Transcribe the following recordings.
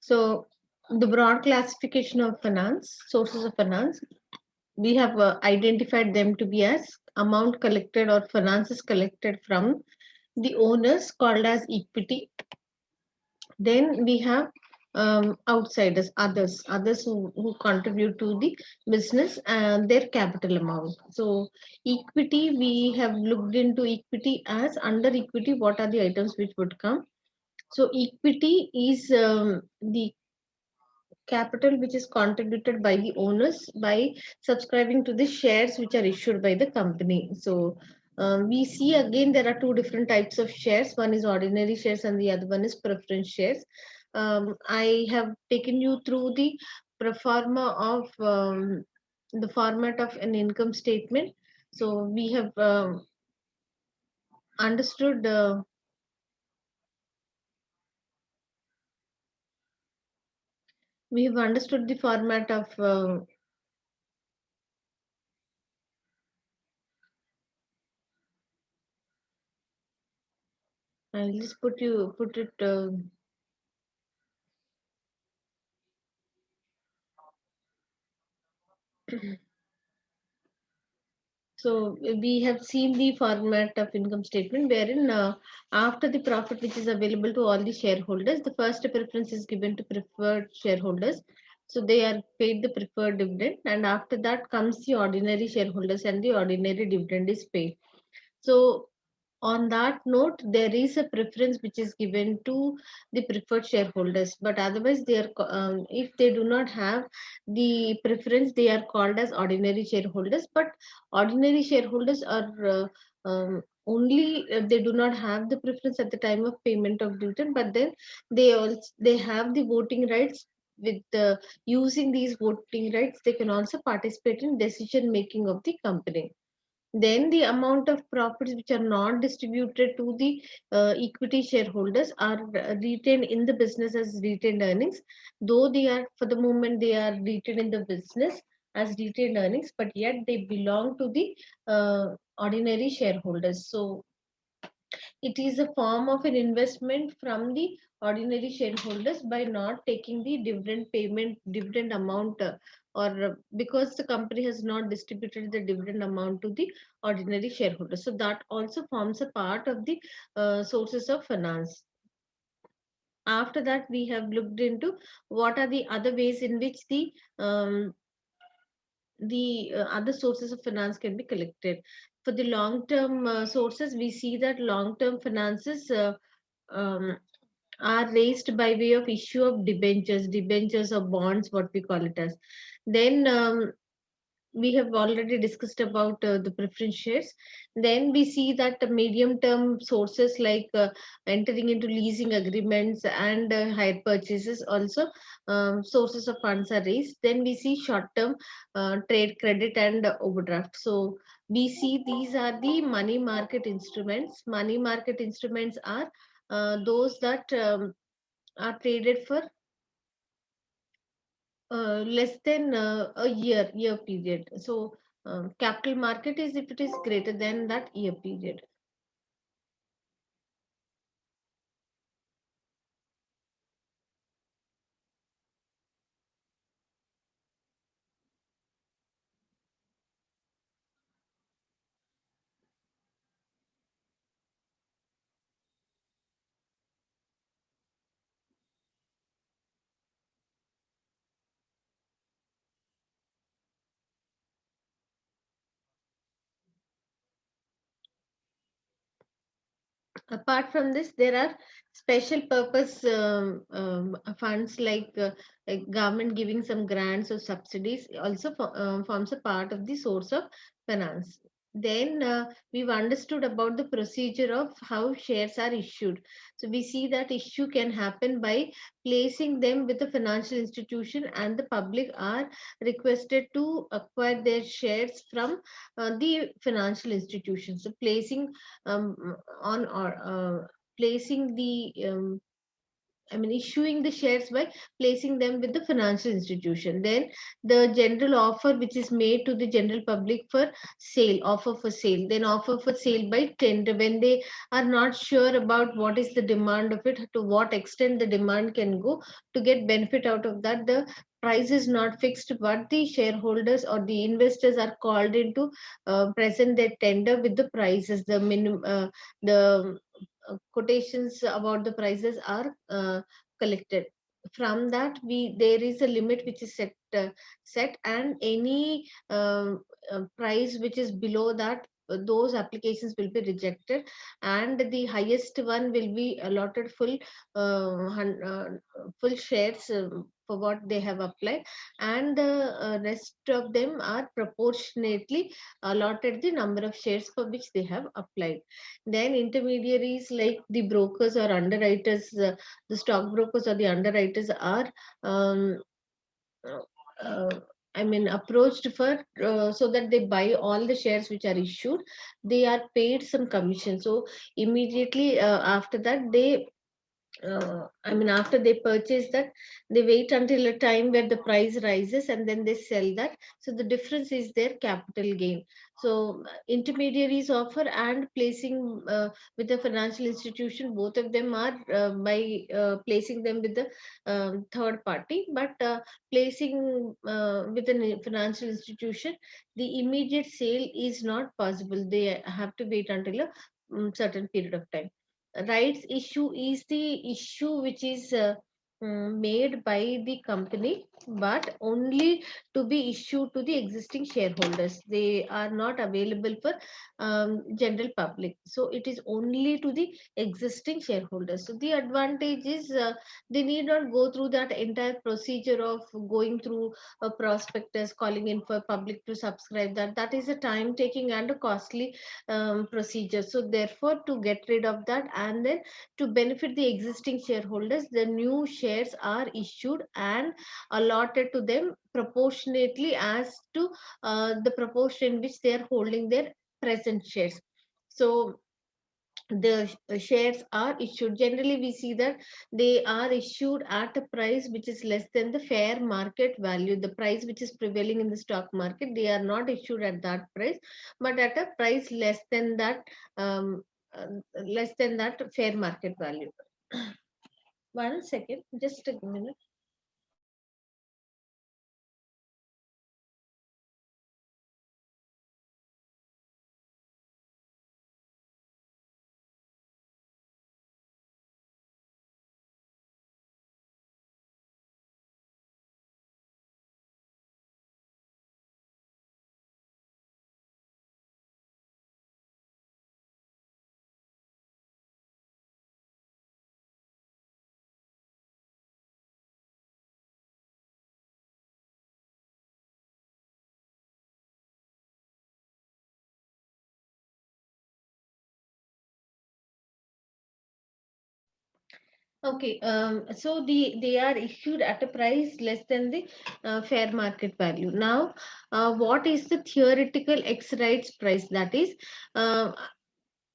So the broad classification of finance, sources of finance, we have identified them to be as amount collected or finances collected from the owners called as equity. Then we have outsiders, others who contribute to the business and their capital amount. So equity, we have looked into equity as under equity, what are the items which would come. So equity is the capital which is contributed by the owners by subscribing to the shares which are issued by the company. So we see again there are two different types of shares. One is ordinary shares and the other one is preference shares. I have taken you through the pro forma of the format of an income statement. So understood uh, we have understood the format of I'll just put it So we have seen the format of income statement wherein after the profit which is available to all the shareholders, the first preference is given to preferred shareholders. So they are paid the preferred dividend, and after that comes the ordinary shareholders and the ordinary dividend is paid. So on that note, there is a preference which is given to the preferred shareholders, but otherwise they are if they do not have the preference, they are called as ordinary shareholders. But ordinary shareholders are only they do not have the preference at the time of payment of dividend, but then they have the voting rights. With using these voting rights, they can also participate in decision making of the company. Then the amount of profits which are not distributed to the equity shareholders are retained in the business as retained earnings, though they are for the moment they are retained in the business as retained earnings, but yet they belong to the ordinary shareholders. So it is a form of an investment from the ordinary shareholders by not taking the dividend amount, or because the company has not distributed the dividend amount to the ordinary shareholders. So that also forms a part of the sources of finance. After that, we have looked into what are the other ways in which the other sources of finance can be collected. For the long term sources, we see that long term finances um, are raised by way of issue of debentures or bonds, what we call it as. Then we have already discussed about the preference shares. Then we see that the medium term sources like entering into leasing agreements and hire purchases also sources of funds are raised. Then we see short term trade credit and overdraft. So we see these are the money market instruments. Money market instruments are those that are traded for less than a year period. So capital market is if it is greater than that year period. Apart from this, there are special purpose funds like government giving some grants or subsidies also forms a part of the source of finance. Then we've understood about the procedure of how shares are issued. So we see that issue can happen by placing them with a financial institution, and the public are requested to acquire their shares from the financial institution. So placing on or placing the issuing the shares by placing them with the financial institution. Then the general offer which is made to the general public for sale, offer for sale, then offer for sale by tender, when they are not sure about what is the demand of it, to what extent the demand can go, to get benefit out of that. The price is not fixed, but the shareholders or the investors are called into present their tender with the prices, the minimum, the quotations about the prices are collected. From that, we there is a limit which is set, and any price which is below that, those applications will be rejected, and the highest one will be allotted full shares for what they have applied, and the rest of them are proportionately allotted the number of shares for which they have applied. Then intermediaries like the brokers or underwriters, the stockbrokers or the underwriters are um, uh, uh, approached for so that they buy all the shares which are issued. They are paid some commission. So immediately after that, after they purchase that, they wait until a time where the price rises and then they sell that. So the difference is their capital gain. So intermediaries offer and placing with the financial institution, both of them are by placing them with the third party. But placing with a financial institution, the immediate sale is not possible. They have to wait until a certain period of time. Rights issue is the issue which is made by the company, but only to be issued to the existing shareholders. They are not available for general public. So it is only to the existing shareholders. So the advantage is they need not go through that entire procedure of going through a prospectus, calling in for public to subscribe. That is a time taking and a costly procedure. So therefore, to get rid of that, and then to benefit the existing shareholders, the new shares are issued and allotted to them proportionately as to the proportion in which they are holding their present shares. So the shares are issued, generally we see that they are issued at a price which is less than the fair market value, the price which is prevailing in the stock market. They are not issued at that price, but at a price um, uh, less than that fair market value. One second, just a minute. Okay, so they are issued at a price less than the fair market value. Now, what is the theoretical X rights price? That is, uh,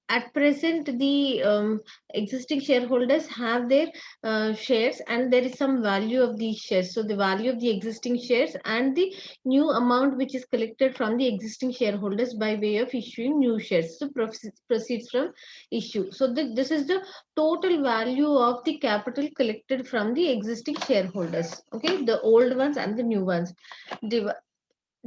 at present the existing shareholders have their shares, and there is some value of these shares. So the value of the existing shares and the new amount which is collected from the existing shareholders by way of issuing new shares, so proceeds from issue. So this is the total value of the capital collected from the existing shareholders, okay, the old ones and the new ones,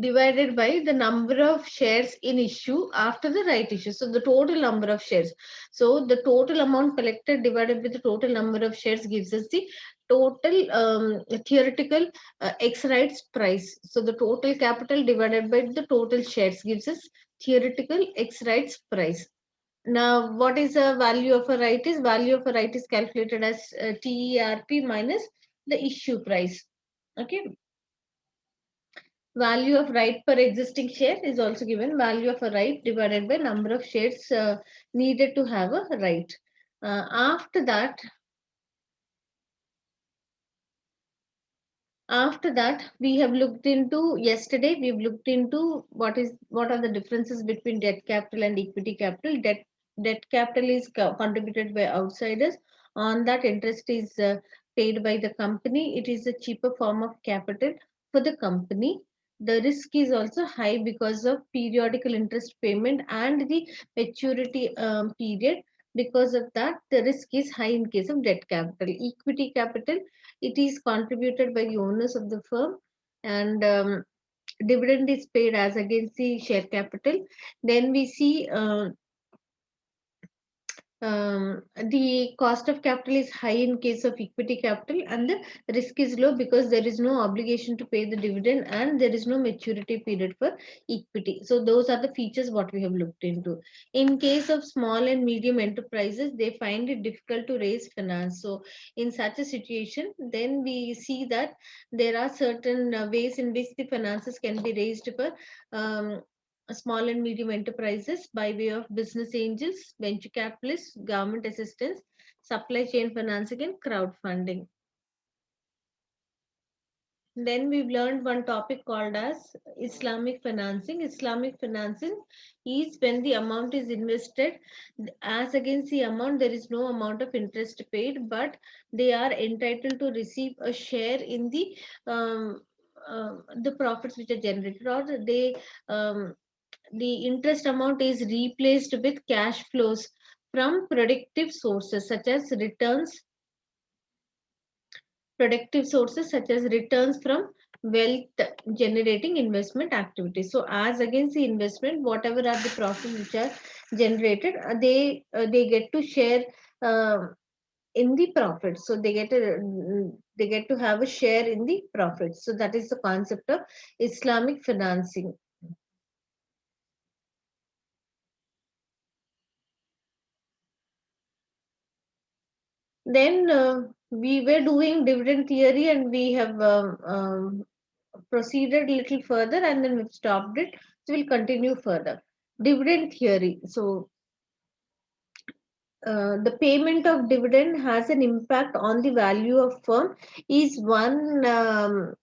divided by the number of shares in issue after the right issue. So the total number of shares. So the total amount collected divided with the total number of shares gives us the total theoretical X rights price. So the total capital divided by the total shares gives us theoretical X rights price. Now, what is the value of a right? Is value of a right is calculated as TERP minus the issue price. Okay, value of right per existing share is also given, value of a right divided by number of shares needed to have a right. After that, we have looked into yesterday, we've looked into what are the differences between debt capital and equity capital. Debt capital is contributed by outsiders. On that, interest is paid by the company. It is a cheaper form of capital for the company. The risk is also high because of periodical interest payment and the maturity period. Because of that, the risk is high in case of debt capital. Equity capital, it is contributed by the owners of the firm, and dividend is paid as against the share capital. Then we see the cost of capital is high in case of equity capital, and the risk is low because there is no obligation to pay the dividend and there is no maturity period for equity. So those are the features what we have looked into. In case of small and medium enterprises, they find it difficult to raise finance. So in such a situation, then we see that there are certain ways in which the finances can be raised for um, small and medium enterprises by way of business angels, venture capitalists, government assistance, supply chain financing, and crowdfunding. Then we've learned one topic called as Islamic financing. Islamic financing is when the amount is invested as against the amount, there is no amount of interest paid, but they are entitled to receive a share in um, the profits which are generated, or the interest amount is replaced with cash flows from productive sources such as returns from wealth generating investment activities. So as against the investment, whatever are the profits which are generated, they get to share in the profits. So they get to have a share in the profits. So that is the concept of Islamic financing. Then we were doing dividend theory, and we have proceeded a little further, and then we've stopped it. So we'll continue further. Dividend theory. So the payment of dividend has an impact on the value of firm is uh,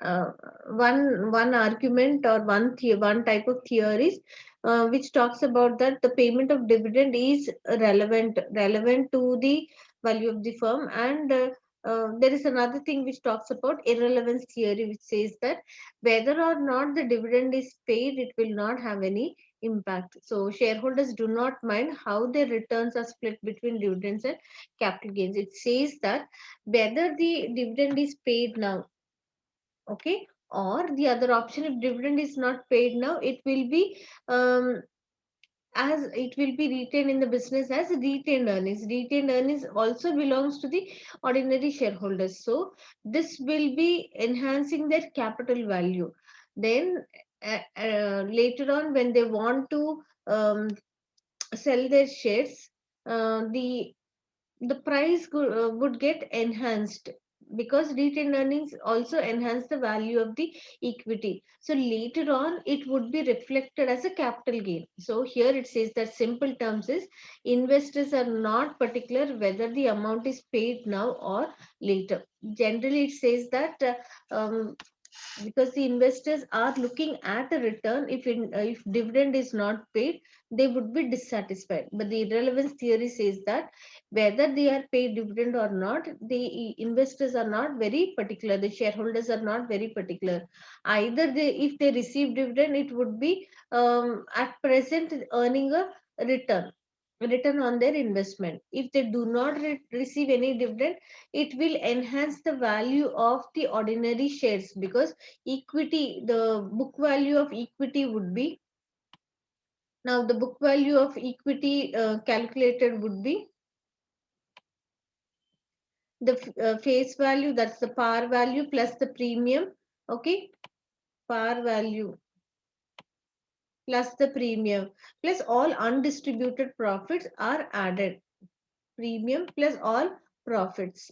one argument, or one type of theories which talks about that the payment of dividend is relevant to the value of the firm. And there is another thing which talks about irrelevance theory, which says that whether or not the dividend is paid, it will not have any impact. So shareholders do not mind how their returns are split between dividends and capital gains. It says that whether the dividend is paid now, okay, or the other option, if dividend is not paid now, it will be um, as it will be retained in the business as retained earnings. Retained earnings also belongs to the ordinary shareholders, so this will be enhancing their capital value. Then later on, when they want to sell their shares, the price would get enhanced, because retained earnings also enhance the value of the equity. So later on, it would be reflected as a capital gain. So here it says that simple terms is investors are not particular whether the amount is paid now or later. Generally, it says that because the investors are looking at a return, if dividend is not paid, they would be dissatisfied. But the irrelevance theory says that whether they are paid dividend or not, the investors are not very particular, the shareholders are not very particular. Either they, if they receive dividend, it would be at present earning a return on their investment. If they do not receive any dividend, it will enhance the value of the ordinary shares, because equity, the book value of equity would be, now the book value of equity calculated would be the face value, that's the par value plus the premium. Okay, par value plus the premium plus all undistributed profits are added. Premium plus all profits.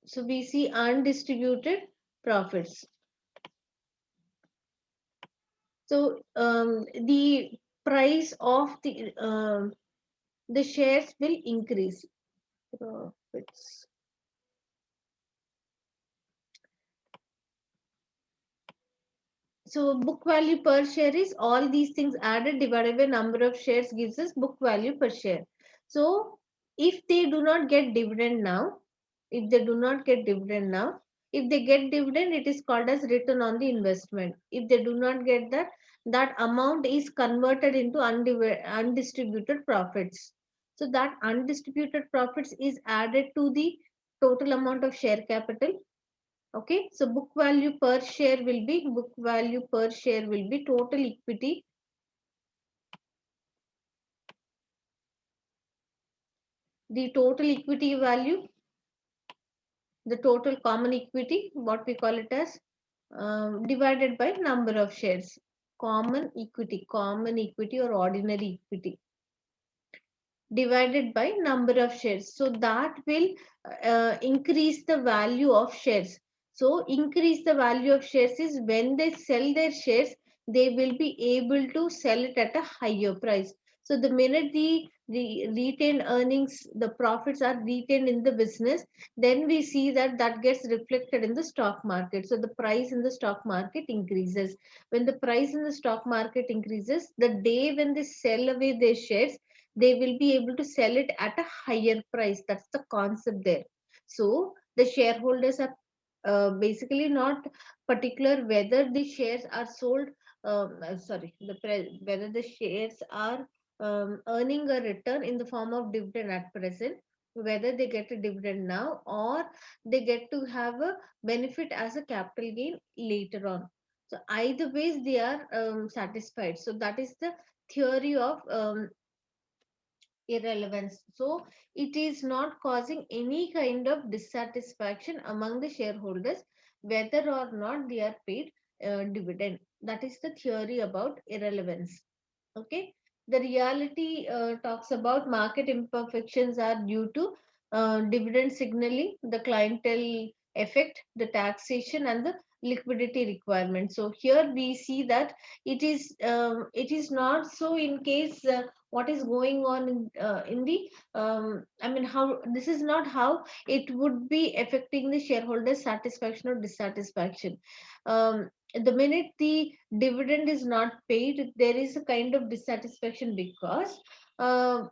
So we see undistributed profits. So the price of the shares will increase. Profits. So book value per share is all these things added divided by number of shares gives us book value per share. So if they do not get dividend now, if they do not get dividend now, if they get dividend, it is called as return on the investment. If they do not get that, that amount is converted into undistributed profits. So that undistributed profits is added to the total amount of share capital. Okay, so book value per share will be total equity, the total equity value, the total common equity, what we call it as, divided by number of shares. Common equity or ordinary equity divided by number of shares. So that will increase the value of shares. So increase the value of shares is when they sell their shares, they will be able to sell it at a higher price. So the minute the retained earnings, the profits are retained in the business, then we see that that gets reflected in the stock market. So the price in the stock market increases. When the price in the stock market increases, the day when they sell away their shares, they will be able to sell it at a higher price. That's the concept there. So the shareholders are basically not particular whether the shares are sold, whether the shares are earning a return in the form of dividend at present, whether they get a dividend now or they get to have a benefit as a capital gain later on. So either ways they are satisfied. So that is the theory of irrelevance. So it is not causing any kind of dissatisfaction among the shareholders whether or not they are paid dividend. That is the theory about irrelevance. Okay, the reality talks about market imperfections are due to dividend signaling, the clientele effect, the taxation, and the liquidity requirement. So here we see that it is not so in case what is going on in the I mean how this is not how it would be affecting the shareholders satisfaction or dissatisfaction. The minute the dividend is not paid, there is a kind of dissatisfaction because uh,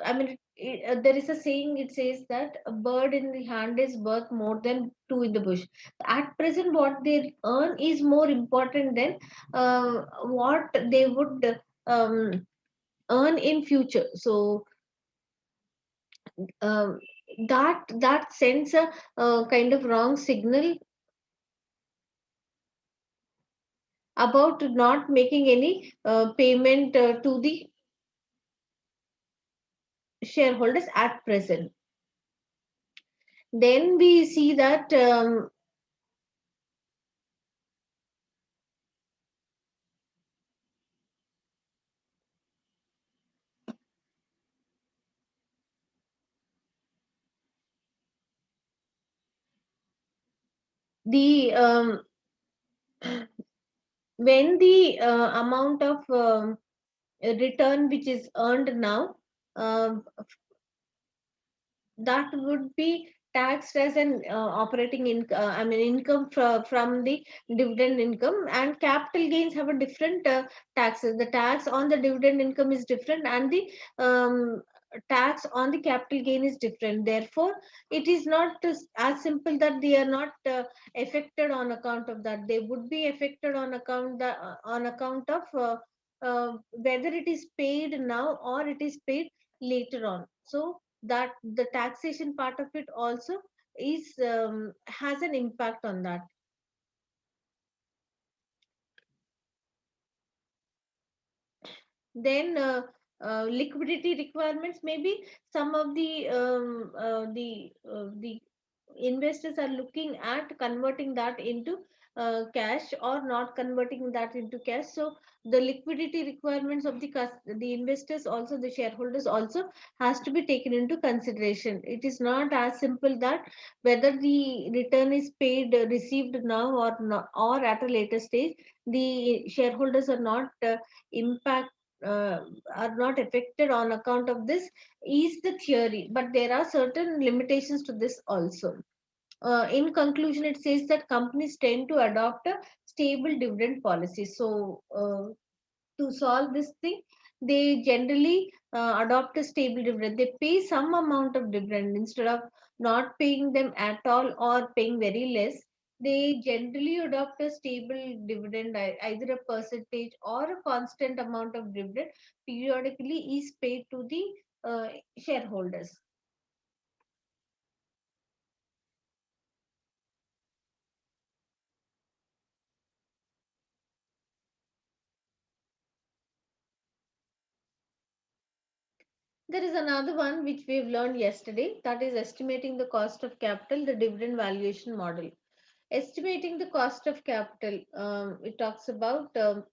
I mean, there is a saying, it says that a bird in the hand is worth more than two in the bush. At present, what they earn is more important than what they would earn in future. So um, that sends a kind of wrong signal about not making any payment to the shareholders at present. Then we see that the when the amount of return which is earned now, um, that would be taxed as an operating I mean income from the dividend income, and capital gains have a different taxes. The tax on the dividend income is different, and the tax on the capital gain is different. Therefore it is not as simple that they are not affected on account of that. They would be affected on account of whether it is paid now or it is paid later on. So that the taxation part of it also is has an impact on that. Then liquidity requirements, maybe some of the investors are looking at converting that into cash or not converting that into cash. So the liquidity requirements of the investors, also the shareholders also, has to be taken into consideration. It is not as simple that whether the return is paid received now or not, or at a later stage, the shareholders are not impact uh, are not affected on account of this, is the theory, but there are certain limitations to this also. in conclusion, it says that companies tend to adopt a stable dividend policy. So, to solve this thing, they generally adopt a stable dividend. They pay some amount of dividend instead of not paying them at all or paying very less. They generally adopt a stable dividend, either a percentage or a constant amount of dividend periodically is paid to the shareholders. There is another one which we have learned yesterday, that is estimating the cost of capital, the dividend valuation model. Estimating the cost of capital, it talks about the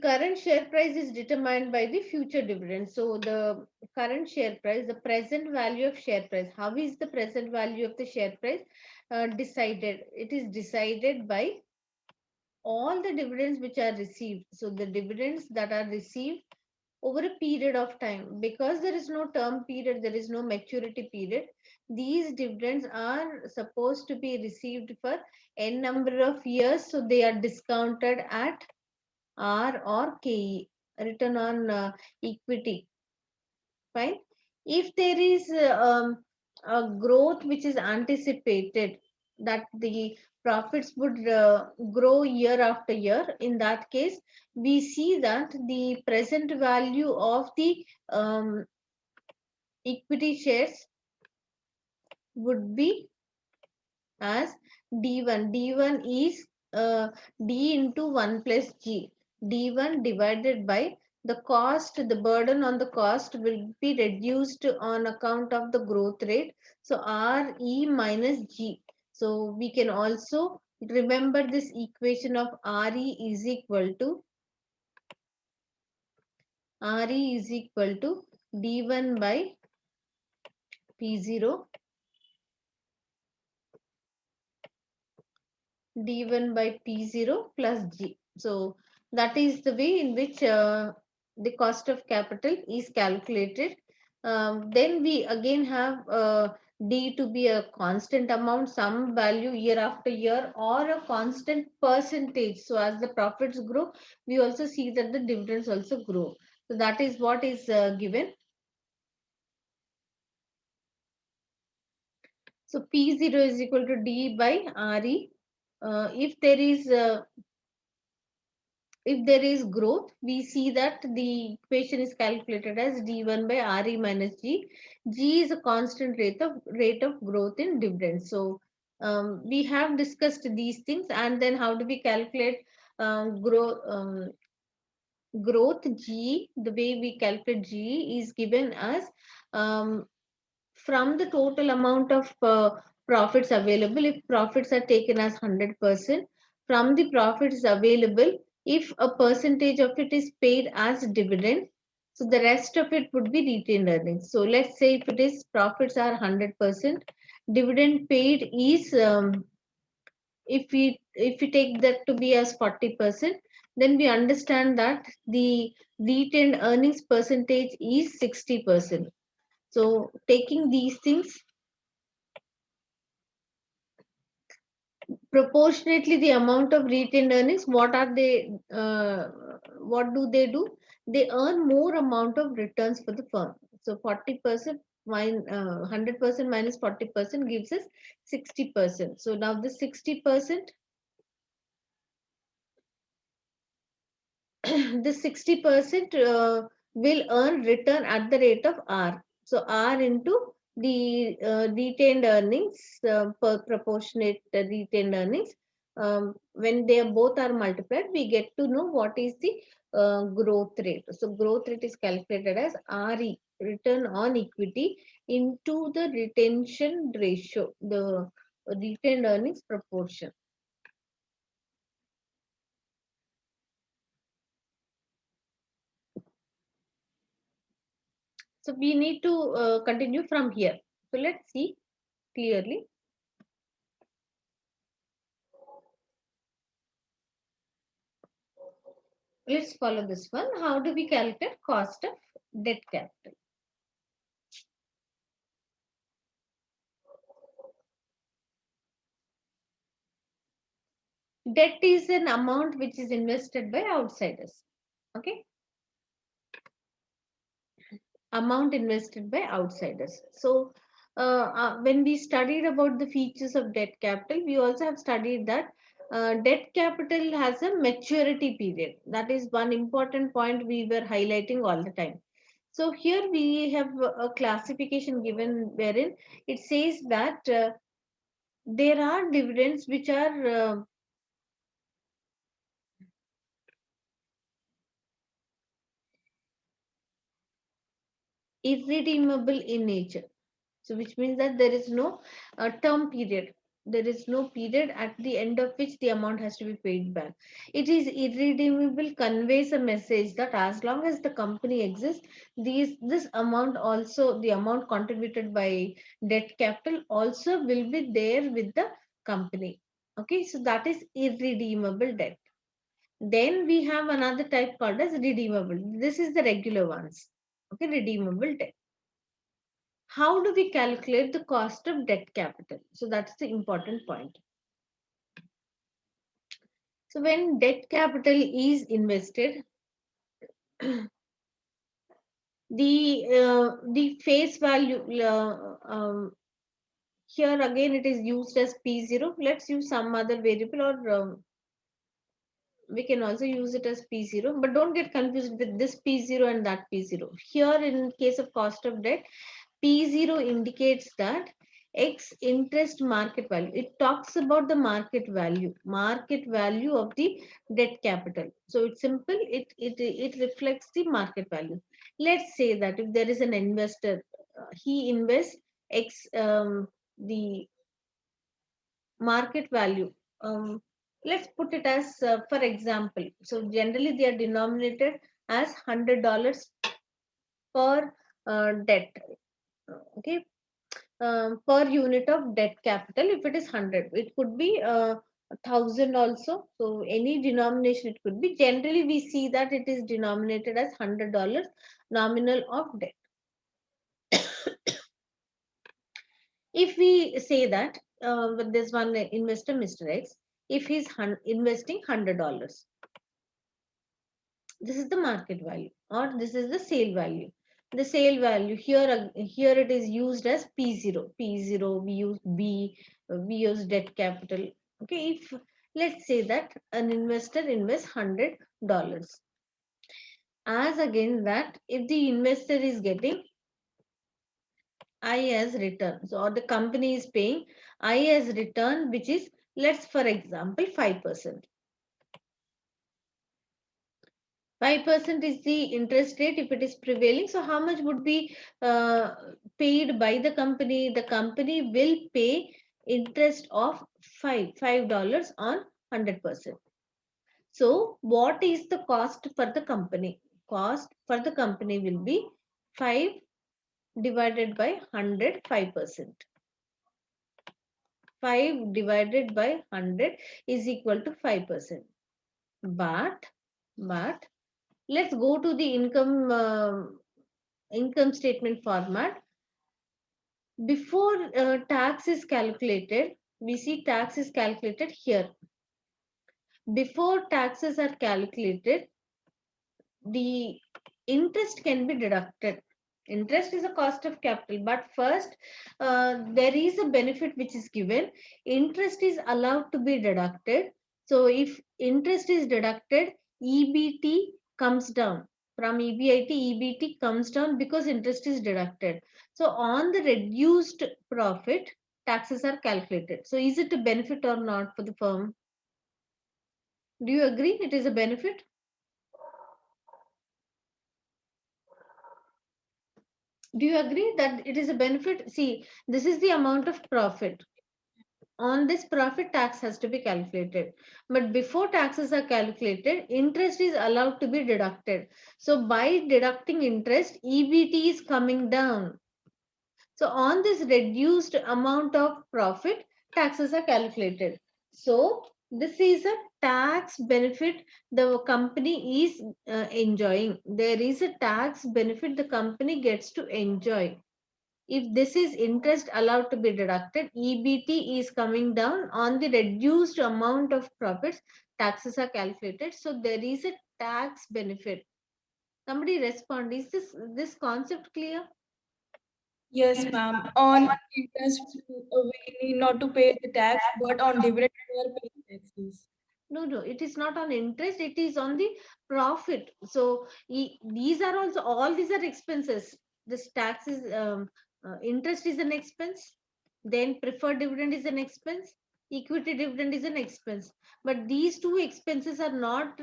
current share price is determined by the future dividend. So the current share price, the present value of share price, how is the present value of the share price decided? It is decided by all the dividends which are received. So the dividends that are received over a period of time, because there is no term period, there is no maturity period, these dividends are supposed to be received for n number of years, so they are discounted at R or KE, return on equity. Fine. If there is a growth which is anticipated, that the profits would grow year after year, in that case, we see that the present value of the equity shares would be as D1. D1 is D into 1 plus G. D1 divided by the cost, the burden on the cost will be reduced on account of the growth rate. So RE minus G. So we can also remember this equation of RE is equal to D1 by P0 d1 by p0 plus g. So that is the way in which the cost of capital is calculated. Then we again have d to be a constant amount, some value year after year, or a constant percentage. So as the profits grow, we also see that the dividends also grow. So that is what is given. So p0 is equal to d by re. If there is growth, we see that the equation is calculated as d1 by re minus g. G is a constant rate of growth in dividends. So we have discussed these things, and then how do we calculate growth G? The way we calculate G is given as um, from the total amount of profits available. If profits are taken as 100%, from the profits available, if a percentage of it is paid as dividend, so the rest of it would be retained earnings. So let's say if it is profits are 100%, dividend paid is if we take that to be as 40%, then we understand that the retained earnings percentage is 60%. So taking these things proportionately, the amount of retained earnings, what do? They earn more amount of returns for the firm. So 40% 100% minus 40% gives us 60%. So now the 60%, the 60% will earn return at the rate of R. So R into the retained earnings, per proportionate retained earnings. When they both are multiplied, we get to know what is the growth rate. So growth rate is calculated as RE, return on equity, into the retention ratio, the retained earnings proportion. So we need to continue from here. So let's see clearly. Let's follow this one. How do we calculate cost of debt capital? Debt is an amount which is invested by outsiders. Okay, amount invested by outsiders. So when we studied about the features of debt capital, we also have studied that debt capital has a maturity period. That is one important point we were highlighting all the time. So here we have a classification given wherein it says that there are dividends which are irredeemable in nature. So, which means that there is no term period. There is no period at the end of which the amount has to be paid back. It is irredeemable, conveys a message that as long as the company exists, this amount also, the amount contributed by debt capital also will be there with the company. Okay, so that is irredeemable debt. Then we have another type called as redeemable. This is the regular ones. Okay, redeemable debt. How do we calculate the cost of debt capital? So that's the important point. So when debt capital is invested, the face value here again it is used as P0. Let's use some other variable, or we can also use it as P0, but don't get confused with this P0 and that P0. Here in case of cost of debt, P0 indicates that X interest market value. It talks about the market value of the debt capital. So it's simple. It reflects the market value. Let's say that if there is an investor, he invests X, the market value. Um, let's put it as, for example, so generally they are denominated as $100 per debt. Okay, per unit of debt capital. If it is 100, it could be 1,000 also. So any denomination it could be. Generally, we see that it is denominated as $100 nominal of debt. If we say that there's one investor, Mr. X, if he's investing $100, this is the market value, or this is the sale value. The sale value here, here it is used as P0. P0 we use B, we use debt capital. Okay, if let's say that an investor invests $100, as again that if the investor is getting I as return, so or the company is paying I as return, which is, let's for example 5%. 5% is the interest rate if it is prevailing. So how much would be paid by the company? The company will pay interest of $5 on 100%. So what is the cost for the company? Cost for the company will be 5 divided by 100, 5%. 5 divided by 100 is equal to 5%. But let's go to the income statement format. Before tax is calculated, we see tax is calculated here. Before taxes are calculated, the interest can be deducted. Interest is a cost of capital, but first there is a benefit which is given. Interest is allowed to be deducted. So if interest is deducted, EBT comes down. From EBIT, EBT comes down because interest is deducted. So on the reduced profit, taxes are calculated. So is it a benefit or not for the firm? Do you agree it is a benefit? Do you agree that it is a benefit? See, this is the amount of profit. On this profit, tax has to be calculated. But before taxes are calculated, interest is allowed to be deducted. So by deducting interest, EBT is coming down. So on this reduced amount of profit, taxes are calculated. So this is a tax benefit the company is enjoying. There is a tax benefit the company gets to enjoy. If this is interest allowed to be deducted, EBT is coming down on the reduced amount of profits. Taxes are calculated. So there is a tax benefit. Somebody respond. Is this concept clear? Yes, ma'am. On interest, we need not to pay the tax, but on dividend, we are paying taxes. No, it is not on interest, it is on the profit. So these are also, all these are expenses. This tax is, interest is an expense, then preferred dividend is an expense, equity dividend is an expense. But these two expenses are not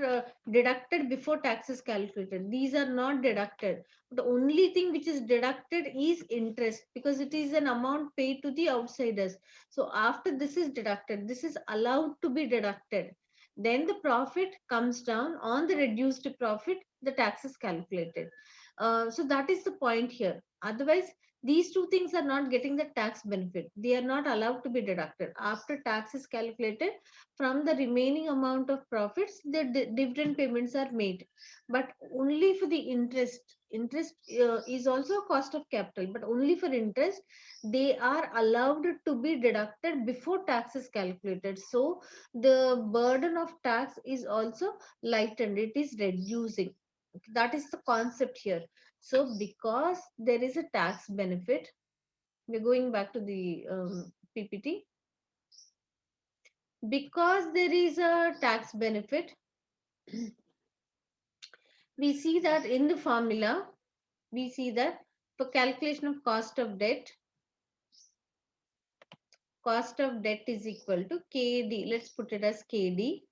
deducted before tax is calculated. These are not deducted. The only thing which is deducted is interest, because it is an amount paid to the outsiders. So after this is deducted, this is allowed to be deducted, then the profit comes down. On the reduced profit, the tax is calculated. So that is the point here. Otherwise, these two things are not getting the tax benefit. They are not allowed to be deducted. After tax is calculated, from the remaining amount of profits, the dividend payments are made. But only for the interest. Interest is also a cost of capital, but only for interest, they are allowed to be deducted before tax is calculated. So the burden of tax is also lightened, it is reducing. That is the concept here. So because there is a tax benefit, we're going back to the PPT. Because there is a tax benefit, we see that in the formula, we see that for calculation of cost of debt is equal to KD. Let's put it as KD.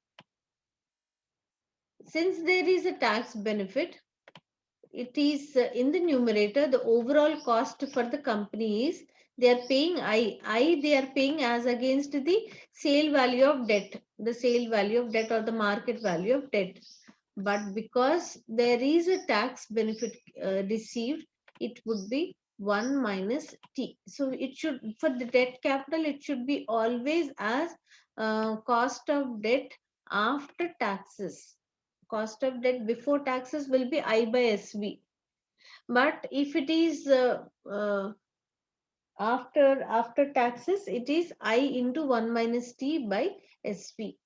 Since there is a tax benefit, it is in the numerator, the overall cost for the company is, they are paying I they are paying as against the sale value of debt, the sale value of debt or the market value of debt. But because there is a tax benefit received, it would be 1 minus T. So it should, for the debt capital, it should be always as cost of debt after taxes. Cost of debt before taxes will be I by SV. But if it is after taxes, it is I into 1 minus T by SV.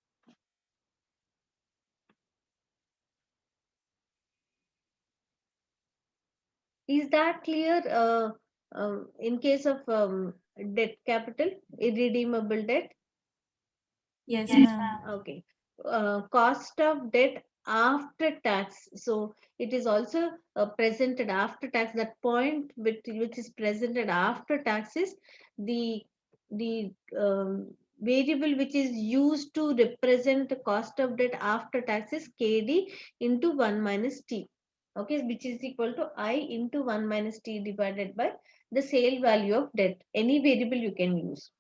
Is that clear? In case of debt capital, irredeemable debt. Yes, ma'am. Okay. Cost of debt after tax. So it is also presented after tax. That point which is presented after taxes, the the variable which is used to represent the cost of debt after taxes, KD into 1 minus T. Okay, which is equal to I into 1 minus T divided by the sale value of debt. Any variable you can use.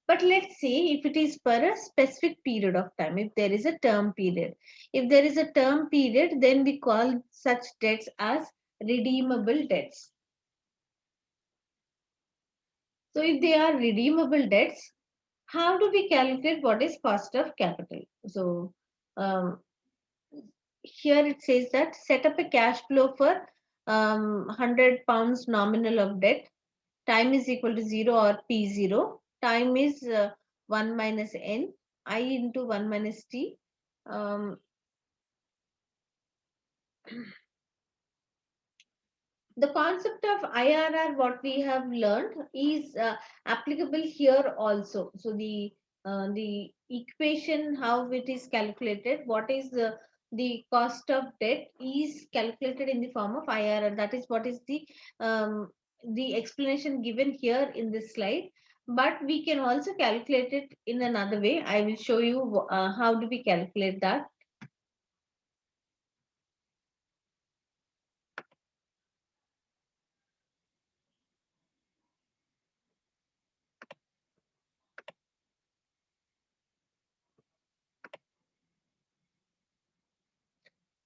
But let's say if it is for a specific period of time, if there is a term period. If there is a term period, then we call such debts as redeemable debts. So if they are redeemable debts, how do we calculate what is cost of capital? So um, here it says that set up a cash flow for £100 nominal of debt. Time is equal to 0 or P0. Time is 1 minus N, I into 1 minus T. Um, the concept of IRR, what we have learned, is applicable here also. So the equation, how it is calculated, what is the cost of debt is calculated in the form of IRR. That is what is the explanation given here in this slide. But we can also calculate it in another way. I will show you how do we calculate that.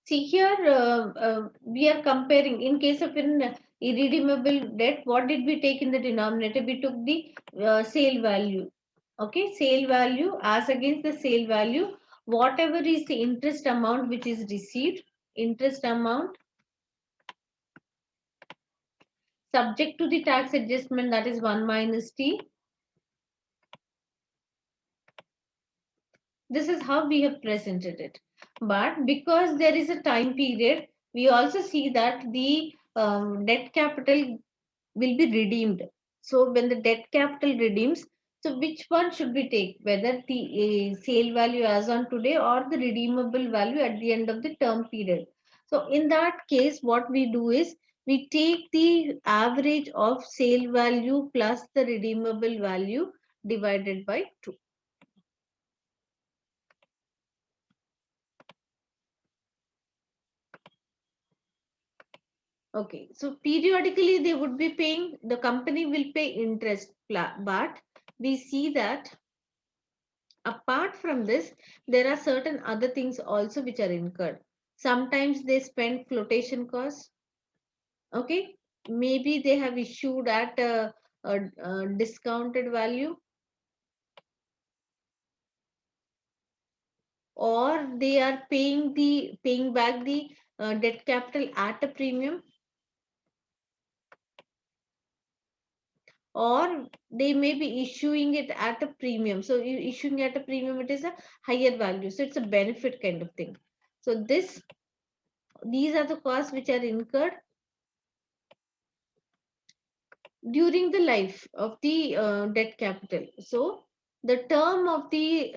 See here, we are comparing in case of an irredeemable debt. What did we take in the denominator? We took the sale value. Okay, sale value as against the sale value. Whatever is the interest amount which is received, interest amount subject to the tax adjustment, that is 1 minus t. This is how we have presented it. But because there is a time period, we also see that the debt capital will be redeemed. So when the debt capital redeems, so which one should we take? Whether the sale value as on today or the redeemable value at the end of the term period. So in that case, what we do is we take the average of sale value plus the redeemable value divided by 2. Okay, so periodically they would be paying, the company will pay interest, but we see that apart from this, there are certain other things also which are incurred. Sometimes they spend flotation costs. Okay, maybe they have issued at a discounted value, or they are paying back the debt capital at a premium, or they may be issuing it at a premium. So issuing at a premium, it is a higher value, so it's a benefit kind of thing. So these are the costs which are incurred during the life of the debt capital. So the term of the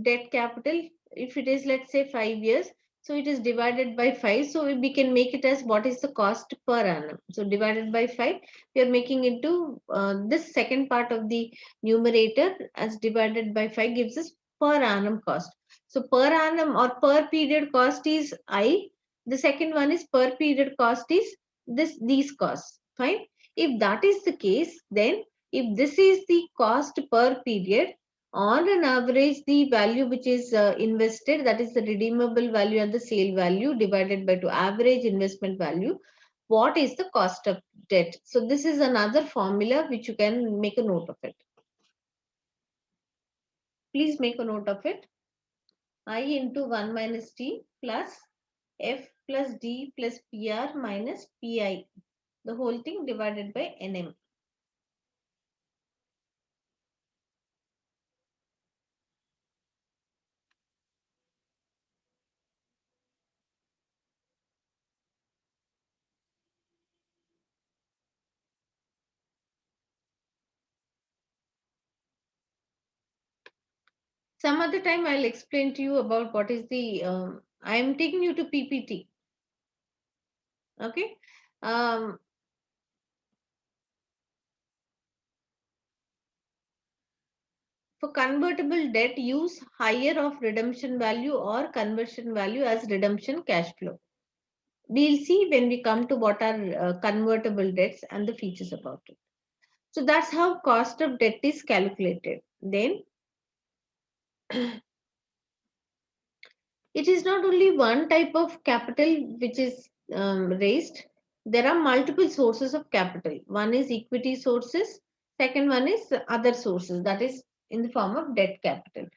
debt capital, if it is, let's say, 5 years, so it is divided by 5. So we can make it as what is the cost per annum. So divided by 5, we are making into this second part of the numerator as divided by 5 gives us per annum cost. So per annum or per period cost is I. The second one is per period cost is these costs. Fine. If that is the case, then if this is the cost per period, on an average, the value which is invested, that is the redeemable value and the sale value divided by 2 average investment value, what is the cost of debt? So this is another formula which you can make a note of it. Please make a note of it. I into 1 minus t plus f plus d plus pr minus pi. The whole thing divided by nm. Some other time I'll explain to you about what is the, I am taking you to PPT. Okay. Um, for convertible debt, use higher of redemption value or conversion value as redemption cash flow. We'll see when we come to what are convertible debts and the features about it. So that's how cost of debt is calculated. Then it is not only one type of capital which is raised. There are multiple sources of capital. One is equity sources. Second one is other sources, that is in the form of debt capital.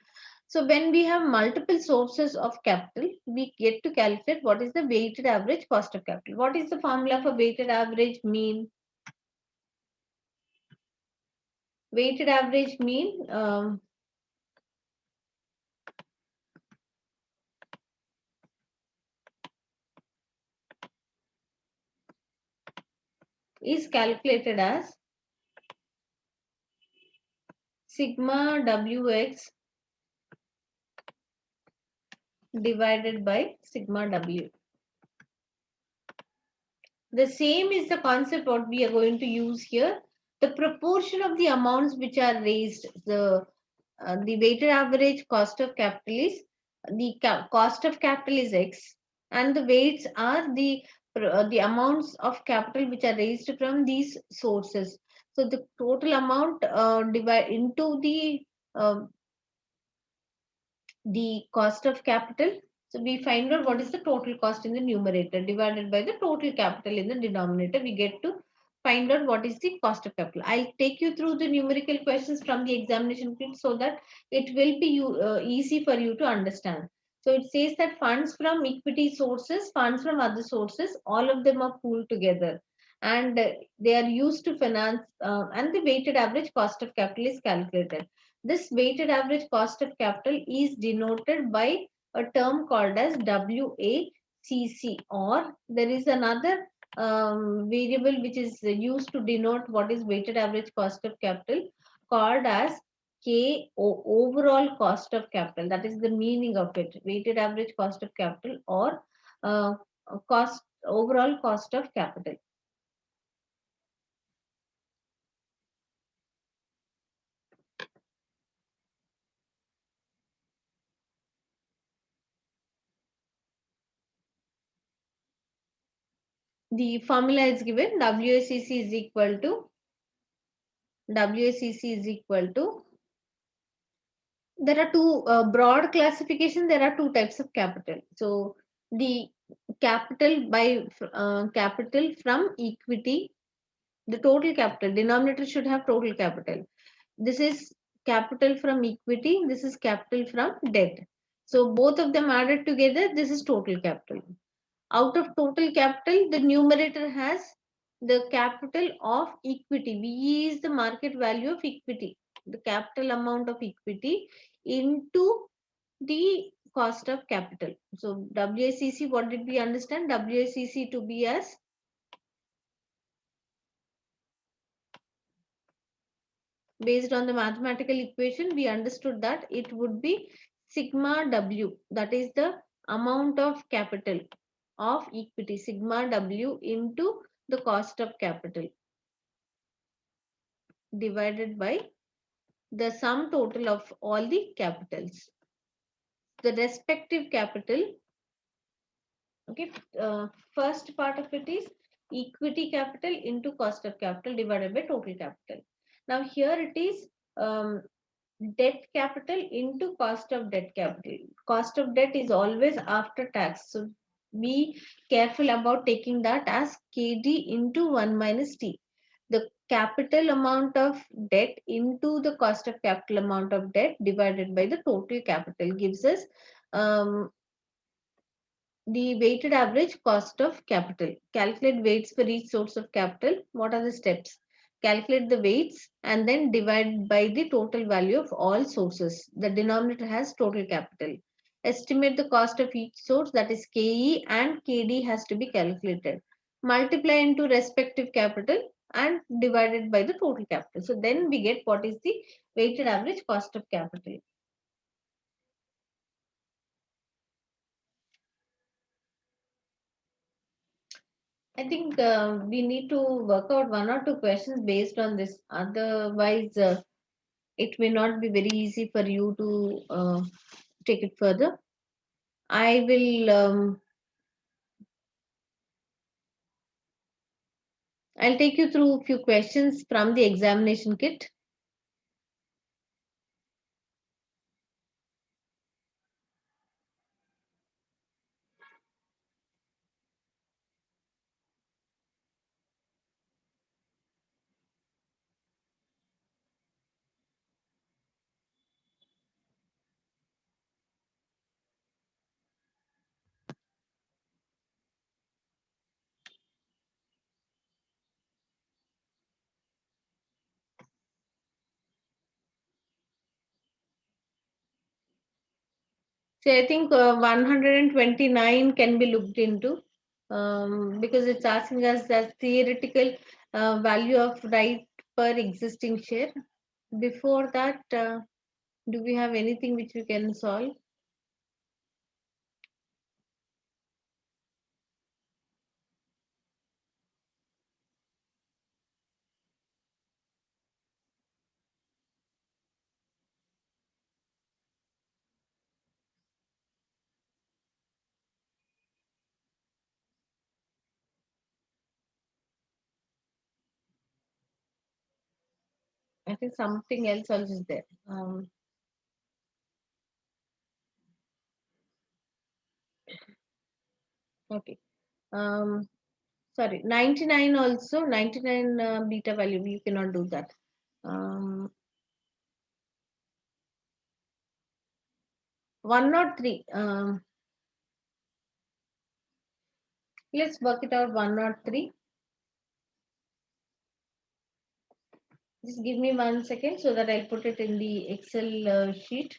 So when we have multiple sources of capital, we get to calculate what is the weighted average cost of capital. What is the formula for weighted average mean? Weighted average mean is calculated as sigma wx divided by sigma w. The same is the concept what we are going to use here. The proportion of the amounts which are raised, the weighted average cost of capital is, the cost of capital is X, and the weights are the amounts of capital which are raised from these sources. So the total amount divide into uh, the cost of capital. So we find out what is the total cost in the numerator divided by the total capital in the denominator. We get to find out what is the cost of capital. I'll take you through the numerical questions from the examination kit so that it will be easy for you to understand. So it says that funds from equity sources, funds from other sources, all of them are pooled together. and they are used to finance, and the weighted average cost of capital is calculated. This weighted average cost of capital is denoted by a term called as WACC, or there is another variable which is used to denote what is weighted average cost of capital, called as overall cost of capital. That is the meaning of it, weighted average cost of capital, or uh, cost overall cost of capital. The formula is given. WACC is equal to, there are two broad classification, there are two types of capital. So the capital from equity, the total capital, denominator should have total capital. This is capital from equity, this is capital from debt. So both of them added together, this is total capital. Out of total capital, the numerator has the capital of equity. VE is the market value of equity, the capital amount of equity into the cost of capital. So WACC, what did we understand? WACC to be as, based on the mathematical equation, we understood that it would be sigma W, that is the amount of capital of equity, sigma W into the cost of capital, divided by the sum total of all the capitals. The respective capital, okay, first part of it is equity capital into cost of capital divided by total capital. Now here it is debt capital into cost of debt capital. Cost of debt is always after tax. So be careful about taking that as KD into 1 minus T. The capital amount of debt into the cost of capital amount of debt divided by the total capital gives us um, the weighted average cost of capital. Calculate weights for each source of capital. What are the steps? Calculate the weights and then divide by the total value of all sources. The denominator has total capital. Estimate the cost of each source, that is KE and KD has to be calculated. Multiply into respective capital and divided by the total capital. So then we get what is the weighted average cost of capital. I think we need to work out one or two questions based on this. Otherwise, it may not be very easy for you to take it further. I will. I'll take you through a few questions from the examination kit. So I think 129 can be looked into because it's asking us that theoretical value of right per existing share. Before that, do we have anything which we can solve? I think something else also is there. Okay. Um, Sorry, 99 also, 99 beta value, you cannot do that. 103. Let's work it out, 103. Just give me 1 second so that I'll put it in the Excel sheet.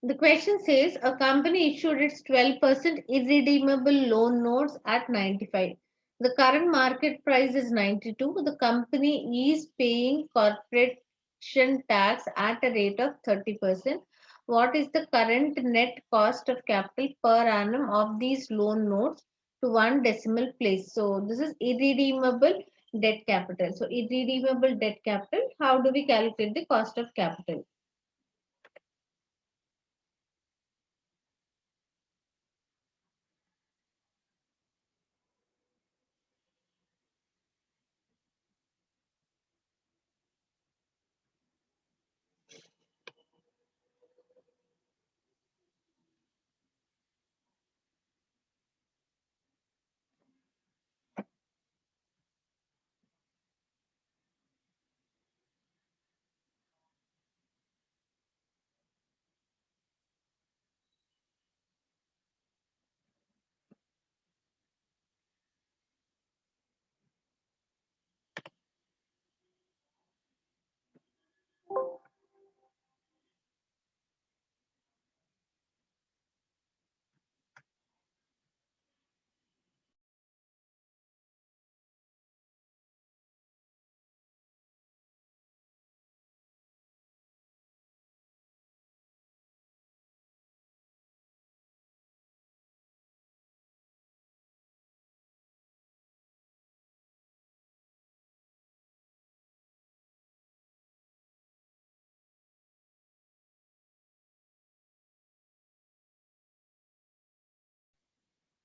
The question says a company issued its 12% irredeemable loan notes at 95. The current market price is 92. The company is paying corporation tax at a rate of 30%. What is the current net cost of capital per annum of these loan notes to one decimal place? So this is irredeemable debt capital. So irredeemable debt capital, how do we calculate the cost of capital?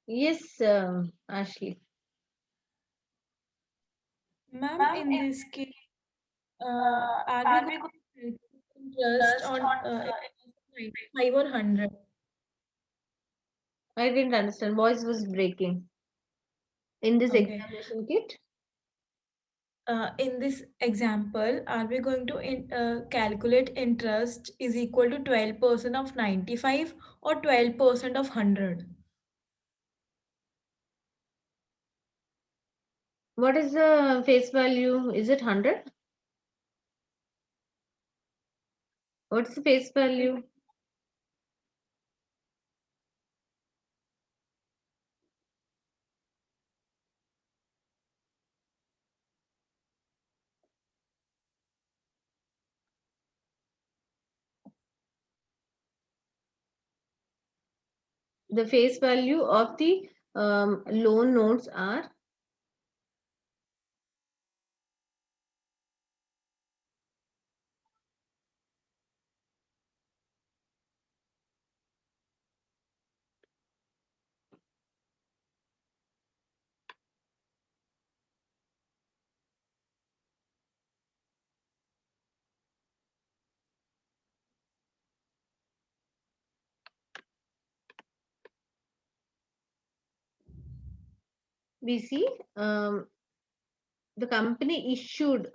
Yes, Ashley. Ma'am, in this case, are we going to calculate interest on 95 or 100? I didn't understand. Voice was breaking. In this Okay. examination kit, In this example, are we going to calculate interest is equal to 12% of 95 or 12% of 100? what is the face value? Is it 100? What's the face value? The face value of the loan notes are we see the company issued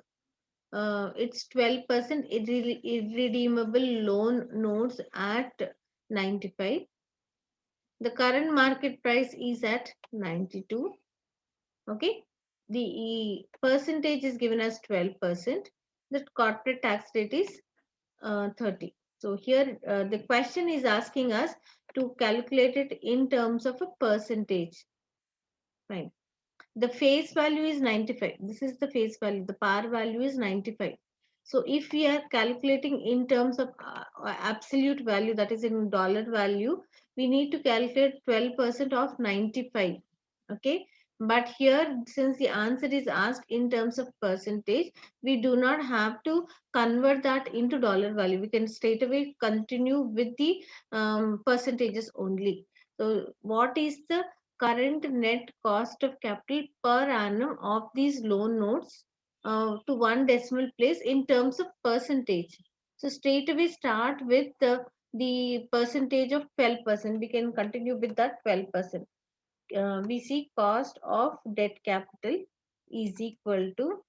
its 12% irredeemable loan notes at 95. The current market price is at 92. Okay. The percentage is given as 12%. The corporate tax rate is 30. So here the question is asking us to calculate it in terms of a percentage. Fine. The face value is 95. This is the face value. The par value is 95. So if we are calculating in terms of absolute value, that is in dollar value, we need to calculate 12% of 95. Okay. But here, since the answer is asked in terms of percentage, we do not have to convert that into dollar value. We can straight away continue with the percentages only. So what is the current net cost of capital per annum of these loan notes to one decimal place in terms of percentage. So straight away start with the percentage of 12%. We can continue with that 12%. We see cost of debt capital is equal to,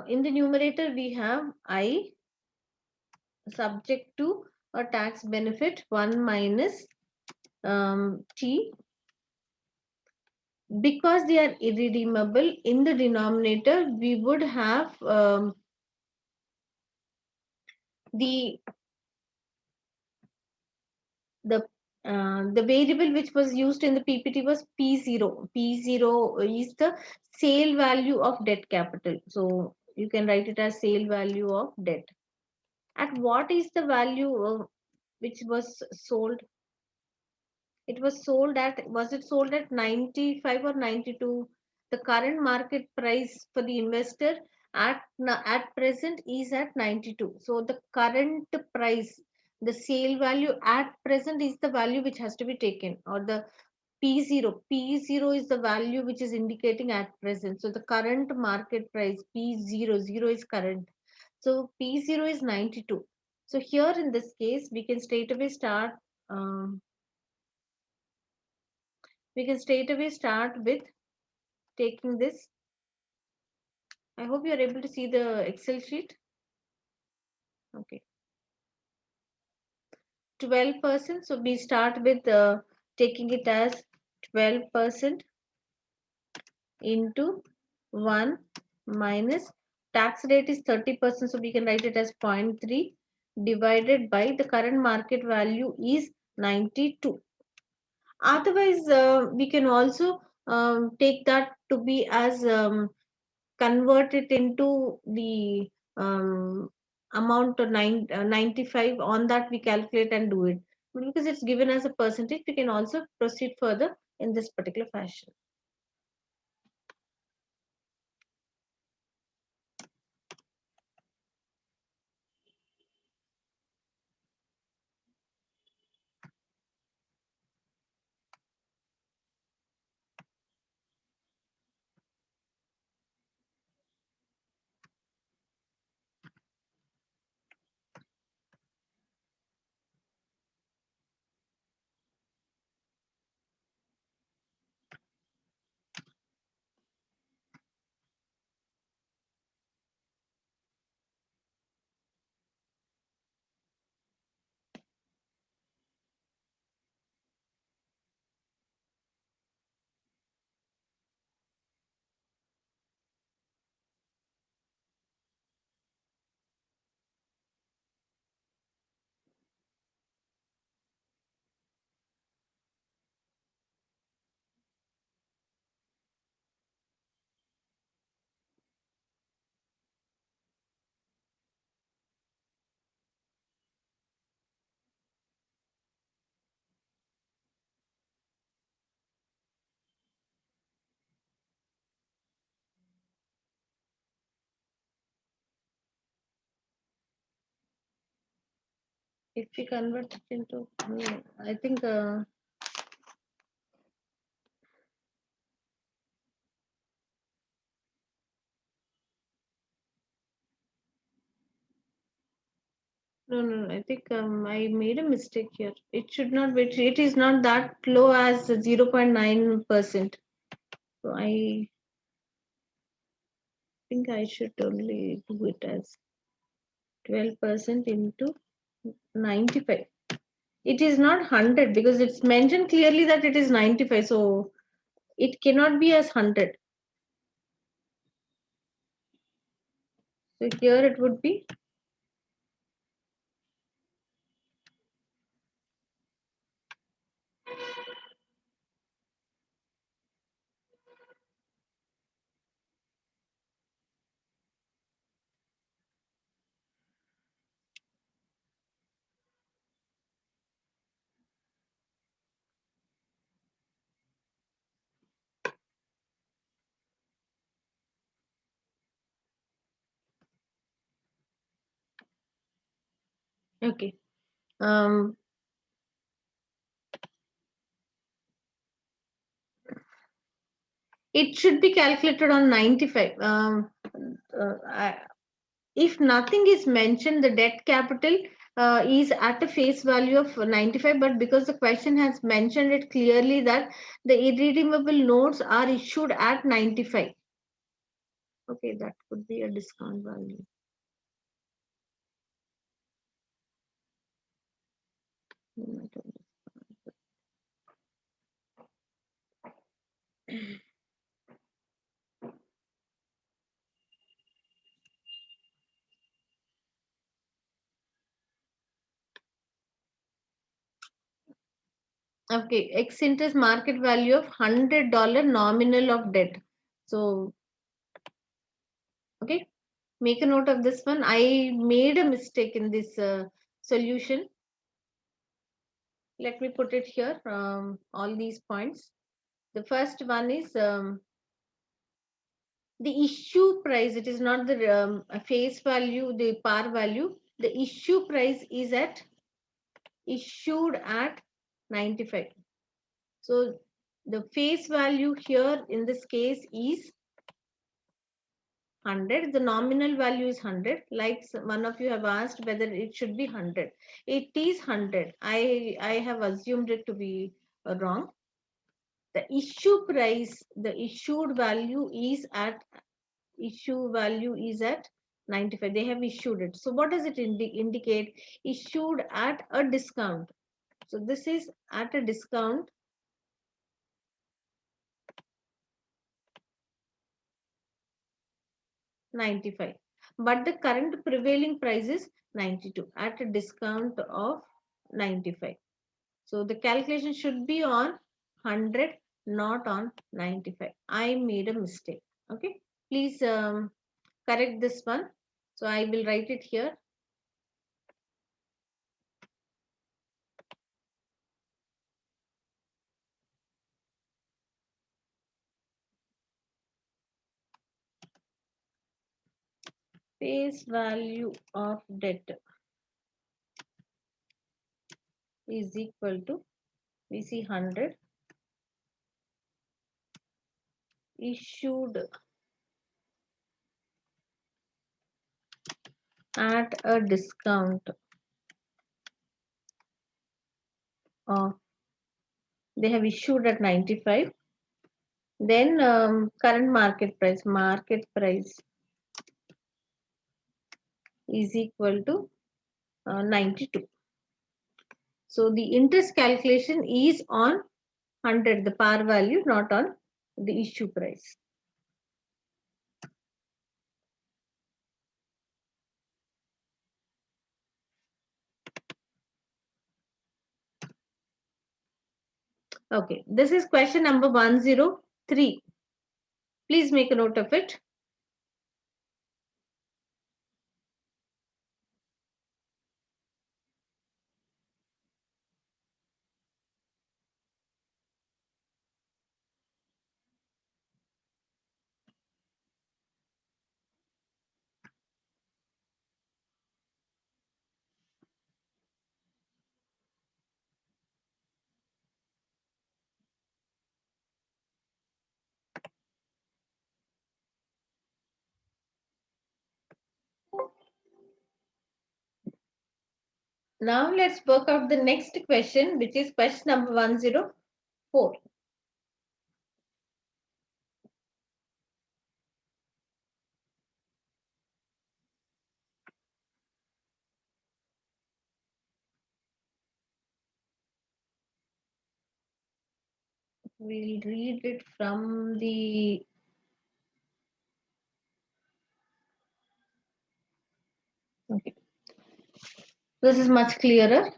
in the numerator we have I subject to a tax benefit 1 minus T, because they are irredeemable. In the denominator we would have the the the variable which was used in the PPT was P0. P0 is the sale value of debt capital. So you can write it as sale value of debt. At what is the value which was sold? It was sold at, was it sold at 95 or 92? The current market price for the investor at present is at 92. So the current price, the sale value at present is the value which has to be taken, or the P0. P0 is the value which is indicating at present. So the current market price P0, 0 is current. So P0 is 92. So here in this case, we can straight away start. Um, we can straight away start with taking this. I hope you are able to see the Excel sheet. Okay, 12%. So we start with taking it as 12% into 1 minus, tax rate is 30%. So we can write it as 0.3 divided by the current market value is 92. Otherwise, we can also take that to be as convert it into the amount of 95. On that we calculate and do it, but because it's given as a percentage, we can also proceed further in this particular fashion. If we convert it into, I think no, I think I made a mistake here. It should not be, it is not that low as 0.9%. So I think I should only do it as 12% into 95. It is not 100 because it's mentioned clearly that it is 95. So it cannot be as 100. So here it would be, okay. Um, It should be calculated on 95. If nothing is mentioned, the debt capital is at a face value of 95, but because the question has mentioned it clearly that the irredeemable notes are issued at 95. Okay, that could be a discount value. Okay, X interest market value of $100 nominal of debt. So, okay, make a note of this one. I made a mistake in this solution. Let me put it here, all these points. The first one is the issue price. It is not the face value, the par value. The issue price is at issued at 95. So the face value here in this case is 100. The nominal value is 100. Like one of you have asked whether it should be 100. It is 100. I have assumed it to be wrong. The issue price, the issued value is at 95. They have issued it. So what does it indicate? Issued at a discount. So this is at a discount 95, but the current prevailing price is 92 at a discount of 95. So the calculation should be on 100, not on 95. I made a mistake. Okay, please correct this one. So I will write it here. Face value of debt is equal to, we see 100, issued at a discount of, they have issued at 95. Then current market price is equal to 92. So the interest calculation is on 100, the par value, not on the issue price. Okay, this is question number 103. Please make a note of it. Now let's work out the next question, which is question number 104. We'll read it from the, okay. This is much clearer.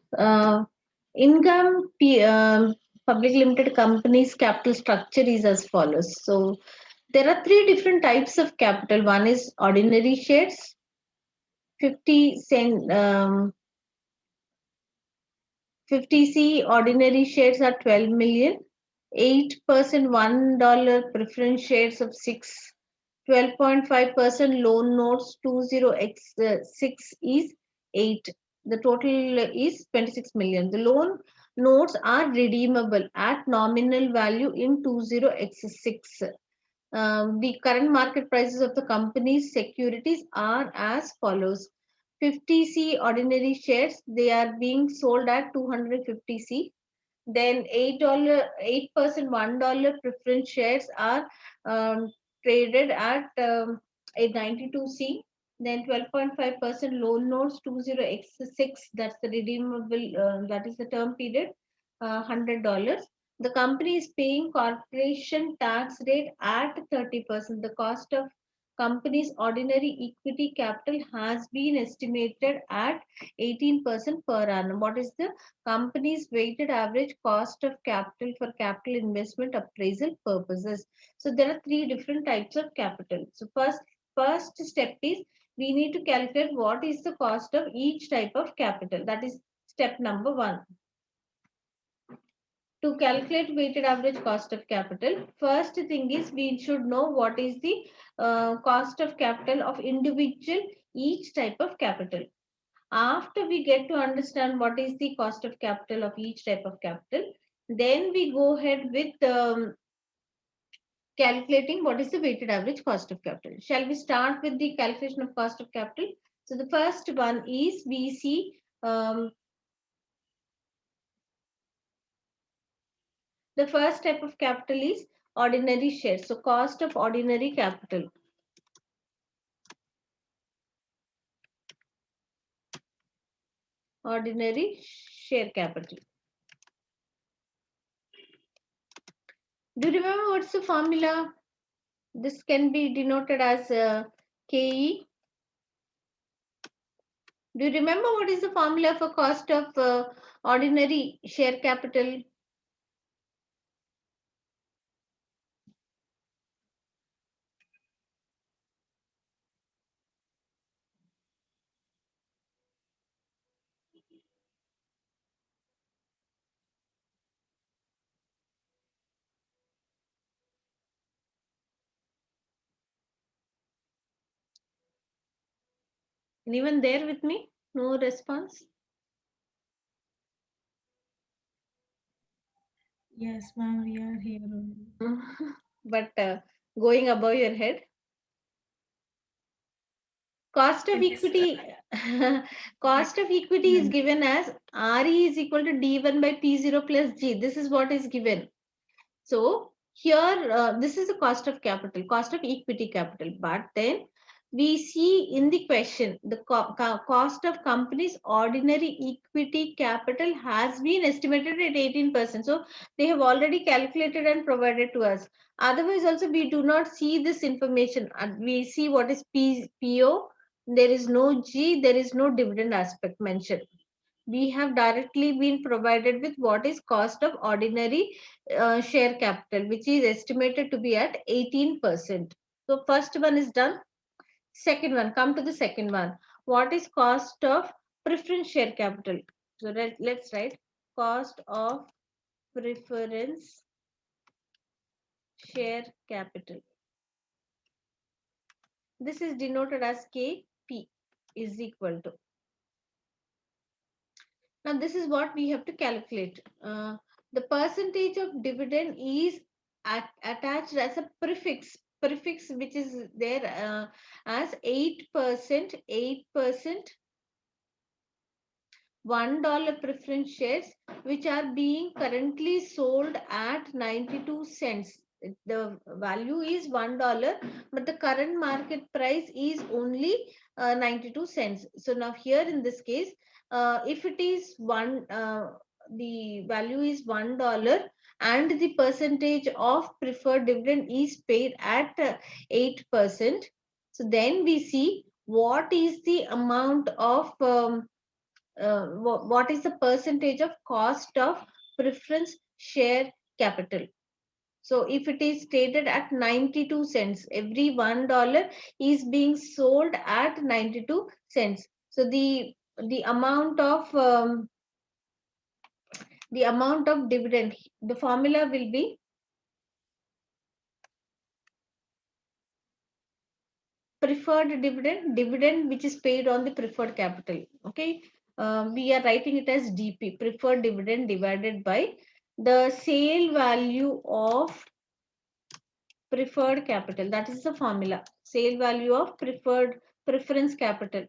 Income public limited company's capital structure is as follows. So there are three different types of capital. One is ordinary shares, 50 cent, 50C ordinary shares are 12 million, 8% $1 preference shares of 6, 12.5% loan notes 20x6 is 8. The total is 26 million. The loan notes are redeemable at nominal value in 20x6. The current market prices of the company's securities are as follows. 50C ordinary shares, they are being sold at 250C. Then $8 $1 preference shares are traded at 892C. Then 12.5% loan notes 20x6, that's the redeemable, that is the term period, $100. The company is paying corporation tax rate at 30%. The cost of company's ordinary equity capital has been estimated at 18% per annum. What is the company's weighted average cost of capital for capital investment appraisal purposes? So there are three different types of capital. So first step is we need to calculate what is the cost of each type of capital. That is step number one. To calculate weighted average cost of capital, first thing is we should know what is the cost of capital of individual each type of capital. After we get to understand what is the cost of capital of each type of capital, then we go ahead with calculating what is the weighted average cost of capital. Shall we start with the calculation of cost of capital? So the first one is we see the first type of capital is ordinary shares. So cost of ordinary capital. Ordinary share capital. Do you remember what's the formula? This can be denoted as KE. Do you remember what is the formula for cost of ordinary share capital? Anyone there with me? No response? Yes, ma'am, we are here only. But going above your head. Cost of It's equity. like, Cost of equity is given as RE is equal to D1 by P0 plus G. This is what is given. So here, this is the cost of capital, cost of equity capital. But then we see in the question, the cost of company's ordinary equity capital has been estimated at 18%. So they have already calculated and provided to us. Otherwise, also we do not see this information. We see what is PO. There is no G, there is no dividend aspect mentioned. We have directly been provided with what is cost of ordinary share capital, which is estimated to be at 18%. So first one is done. Second one, come to the second one. What is cost of preference share capital? So let's write cost of preference share capital. This is denoted as KP is equal to. Now, this is what we have to calculate. The percentage of dividend is attached as a prefix which is there as 8%, 8%, $1 preference shares, which are being currently sold at 92 cents. The value is $1, but the current market price is only 92 cents. So now here in this case, if it is the value is $1 and the percentage of preferred dividend is paid at 8%. So then we see what is the amount of what is the percentage of cost of preference share capital. So if it is stated at 92 cents, every $1 is being sold at 92 cents. So the amount of dividend, the formula will be preferred dividend which is paid on the preferred capital. Okay, we are writing it as DP, preferred dividend divided by the sale value of preferred capital. That is the formula. Sale value of preference capital.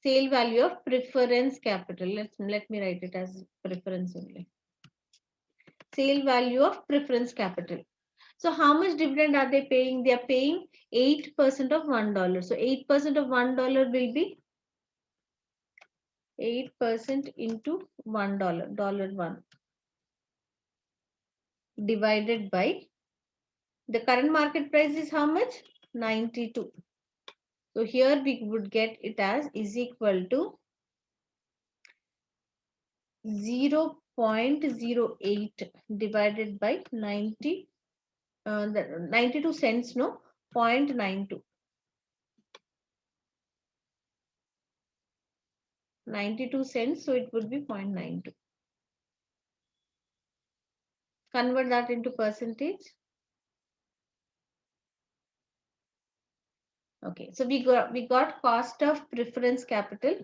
Sale value of preference capital. Let me write it as preference only. Sale value of preference capital. So how much dividend are they paying? They are paying 8% of $1. So 8% of $1 will be 8% into $1, $1 divided by the current market price is how much? 92. So here we would get it as is equal to 0.08 divided by 90, 92 cents, no, 0.92. 92 cents, so it would be 0.92. Convert that into percentage. Okay, so we got cost of preference capital,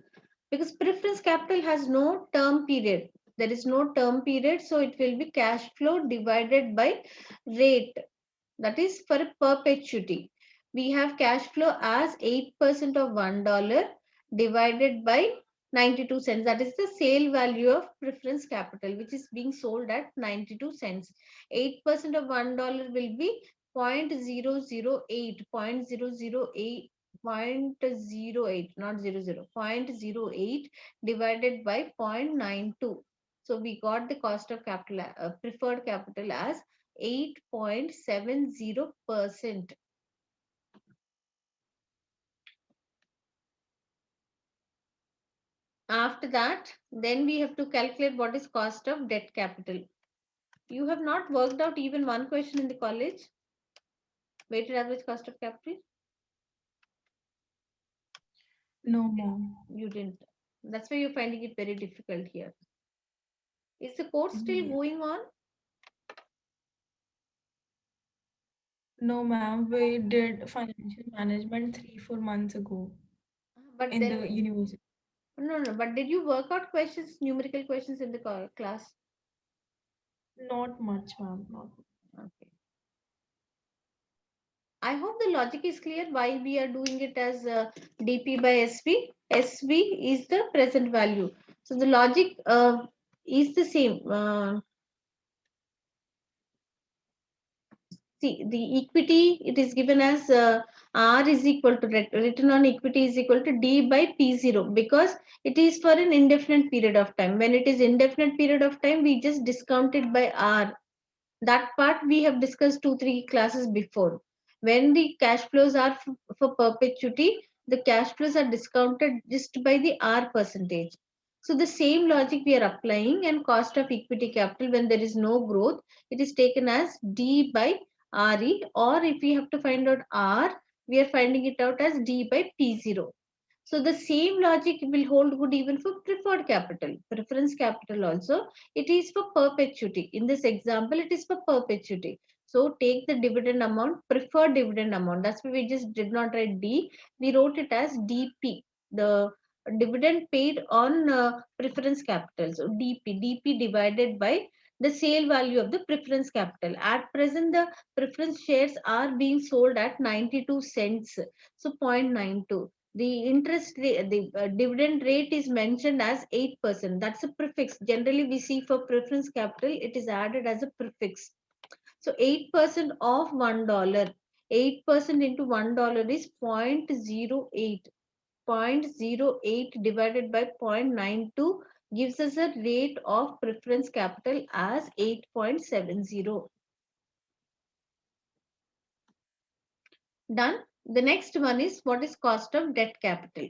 because preference capital has no term period. There is no term period, so it will be cash flow divided by rate. That is for perpetuity. We have cash flow as 8% of $1 divided by 92 cents. That is the sale value of preference capital, which is being sold at 92 cents. 8% of $1 will be 0.008, 0.008, 0.08, not 00, 0.08 divided by 0.92. So we got the cost of capital, preferred capital as 8.70%. After that, then we have to calculate what is cost of debt capital. You have not worked out even one question in the college. Weighted average cost of capital? No, mom. You didn't. That's why you're finding it very difficult here. Is the course still Yeah. going on? No, ma'am. We did financial management 3, 4 months ago But in the then, university. no. But did you work out questions, numerical questions in the class? Not much, ma'am. Not. Okay. I hope the logic is clear why we are doing it as dp by sv. Sv is the present value. So the logic is the same. See, the equity, it is given as R is equal to return on equity is equal to D by P0, because it is for an indefinite period of time. When it is indefinite period of time, we just discount it by R. That part we have discussed 2 3 classes before. When the cash flows are for perpetuity, the cash flows are discounted just by the R percentage. So the same logic we are applying, and cost of equity capital, when there is no growth, it is taken as D by RE, or if we have to find out R, we are finding it out as D by P0. So the same logic will hold good even for preferred capital, preference capital also. It is for perpetuity. In this example, it is for perpetuity. So take the dividend amount, preferred dividend amount. That's why we just did not write D. We wrote it as DP, the dividend paid on preference capital. So DP divided by the sale value of the preference capital. At present, the preference shares are being sold at 92 cents. So 0.92. The interest rate, the dividend rate is mentioned as 8%. That's a prefix. Generally we see for preference capital it is added as a prefix. So 8% of $1, 8% into $1 is 0.08. 0.08 divided by 0.92 gives us a rate of preference capital as 8.70. Done. The next one is what is cost of debt capital.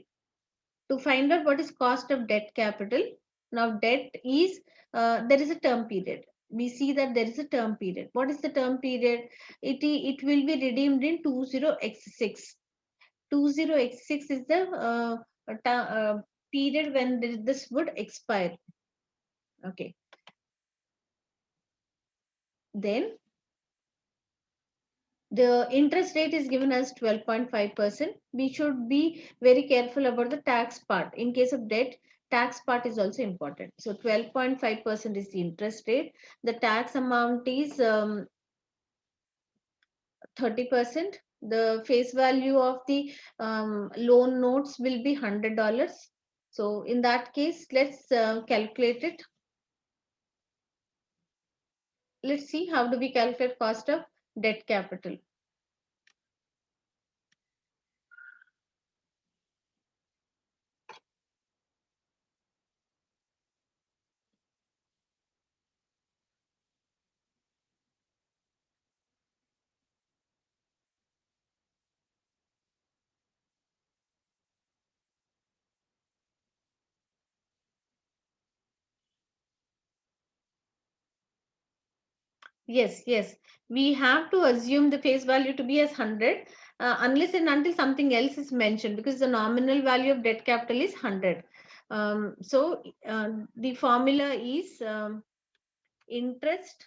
To find out what is cost of debt capital, now debt is, there is a term period. We see that there is a term period. What is the term period? It will be redeemed in 20x6. 20x6 is the period when this would expire. Okay, then the interest rate is given as 12.5%. We should be very careful about the tax part. In case of debt, tax part is also important. So 12.5% is the interest rate. The tax amount is 30%. The face value of the loan notes will be $100. So in that case, let's calculate it. Let's see how do we calculate cost of debt capital. Yes, yes. We have to assume the face value to be as 100 unless and until something else is mentioned, because the nominal value of debt capital is 100. The formula is interest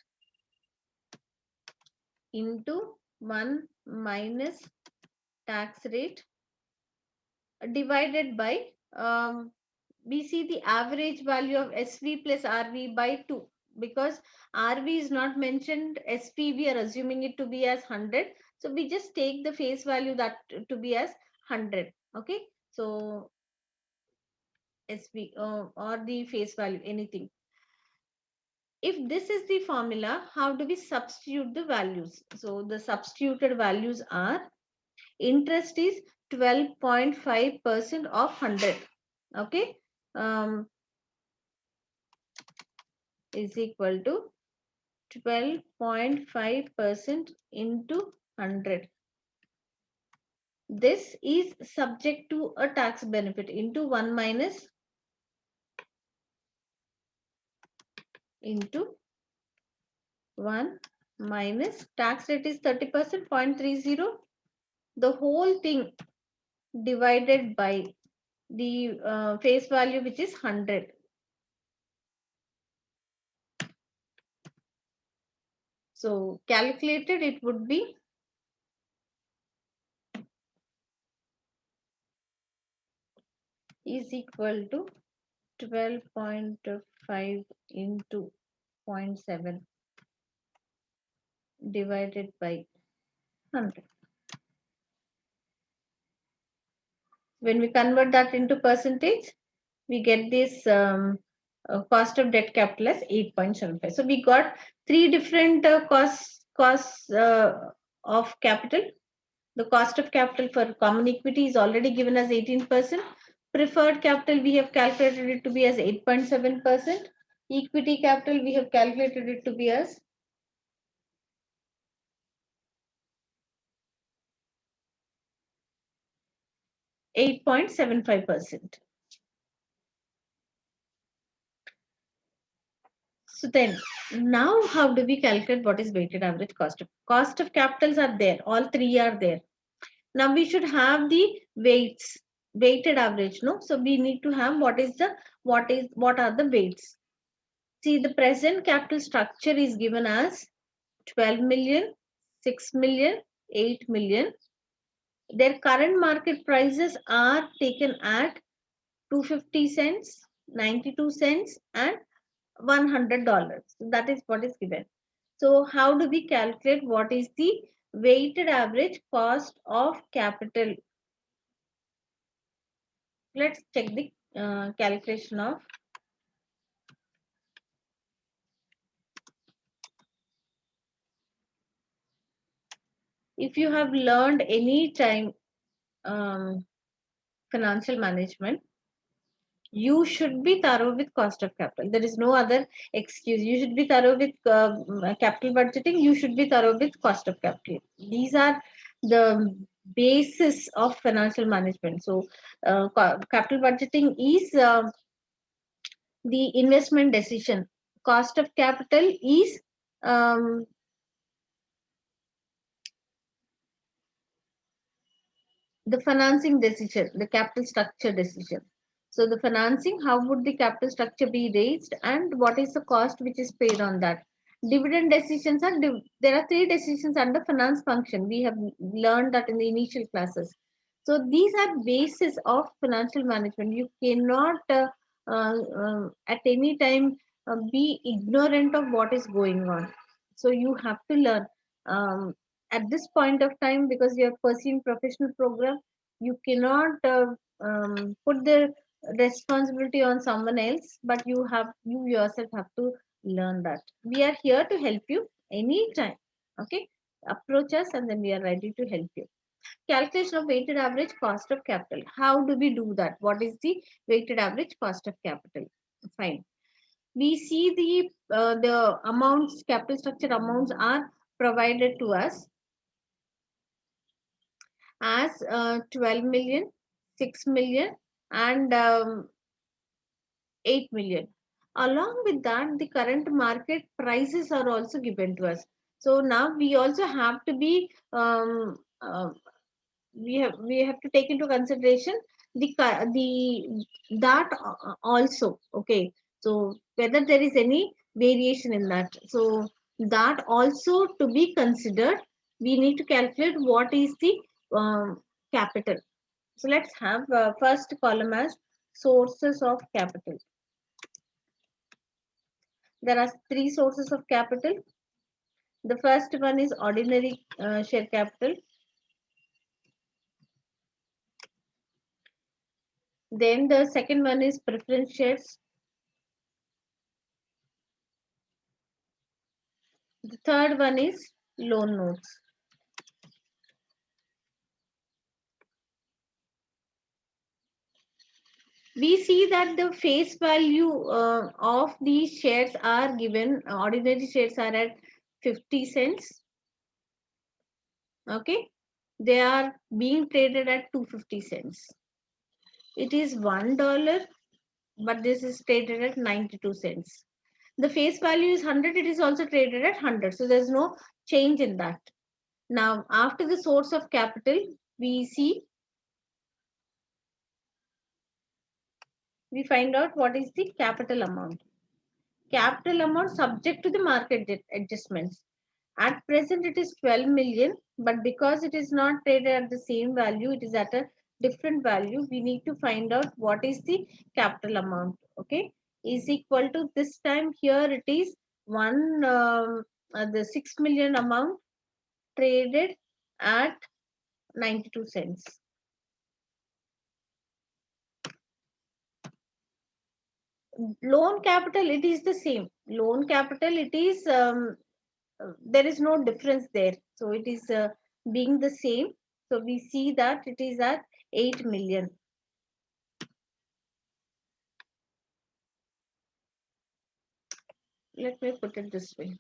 into 1 minus tax rate divided by we see the average value of SV plus RV by 2, because RV is not mentioned, SP we are assuming it to be as 100. So we just take the face value that to be as 100. Okay. So SV or the face value, anything. If this is the formula, how do we substitute the values? So the substituted values are interest is 12.5% of 100. Okay. Um, is equal to 12.5% into 100. This is subject to a tax benefit into 1 minus into 1 minus tax rate is 30%, 0.30. The whole thing divided by the face value, which is 100. So calculated, it would be is equal to 12.5 into 0.7 divided by 100. When we convert that into percentage, we get this cost of debt capital as 8.75. So we got three different costs of capital. The cost of capital for common equity is already given as 18%. Preferred capital, we have calculated it to be as 8.7%. Equity capital, we have calculated it to be as 8.75%. So then, now how do we calculate what is weighted average cost of capitals are there, all three are there. Now we should have the weighted average, no? So we need to have what are the weights. See, the present capital structure is given as 12 million, 6 million, 8 million. Their current market prices are taken at 250 cents, 92 cents, and $100. That is what is given. So how do we calculate what is the weighted average cost of capital? Let's check the calculation of. If you have learned any time um, financial management, you should be thorough with cost of capital. There is no other excuse. You should be thorough with capital budgeting. You should be thorough with cost of capital. These are the basis of financial management. So capital budgeting is the investment decision. Cost of capital is um, the financing decision, the capital structure decision. So the financing, how would the capital structure be raised and what is the cost which is paid on that? Dividend decisions are, there are three decisions under finance function. We have learned that in the initial classes. So these are basis of financial management. You cannot at any time be ignorant of what is going on. So you have to learn at this point of time, because you are pursuing professional program. You cannot put the responsibility on someone else, but you yourself have to learn that. We are here to help you anytime. Okay, approach us and then we are ready to help you. Calculation of weighted average cost of capital. How do we do that? What is the weighted average cost of capital? Fine. We see the amounts, capital structure amounts are provided to us as 12 million, 6 million, and 8 million. Along with that, the current market prices are also given to us. So now we also have to be we have to take into consideration the that also. Okay, so whether there is any variation in that, so that also to be considered. We need to calculate what is the capital. So let's have first column as sources of capital. There are three sources of capital. The first one is ordinary share capital. Then the second one is preference shares. The third one is loan notes. We see that the face value of these shares are given, ordinary shares are at 50 cents. Okay, they are being traded at 250 cents. It is $1, but this is traded at 92 cents. The face value is 100, it is also traded at 100. So there's no change in that. Now, after the source of capital, we see, we find out what is the capital amount. Capital amount subject to the market adjustments. At present, it is 12 million, but because it is not traded at the same value, it is at a different value. We need to find out what is the capital amount. Okay, is equal to, this time here it is the 6 million amount traded at 92 cents. Loan capital, it is the same. Loan capital, it is there is no difference there. So it is being the same. So we see that it is at 8 million. Let me put it this way.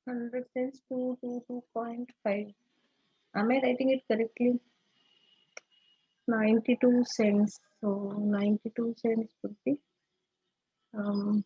100 cents to 2.5. Am I writing it correctly? 92 cents. So 92 cents would be um,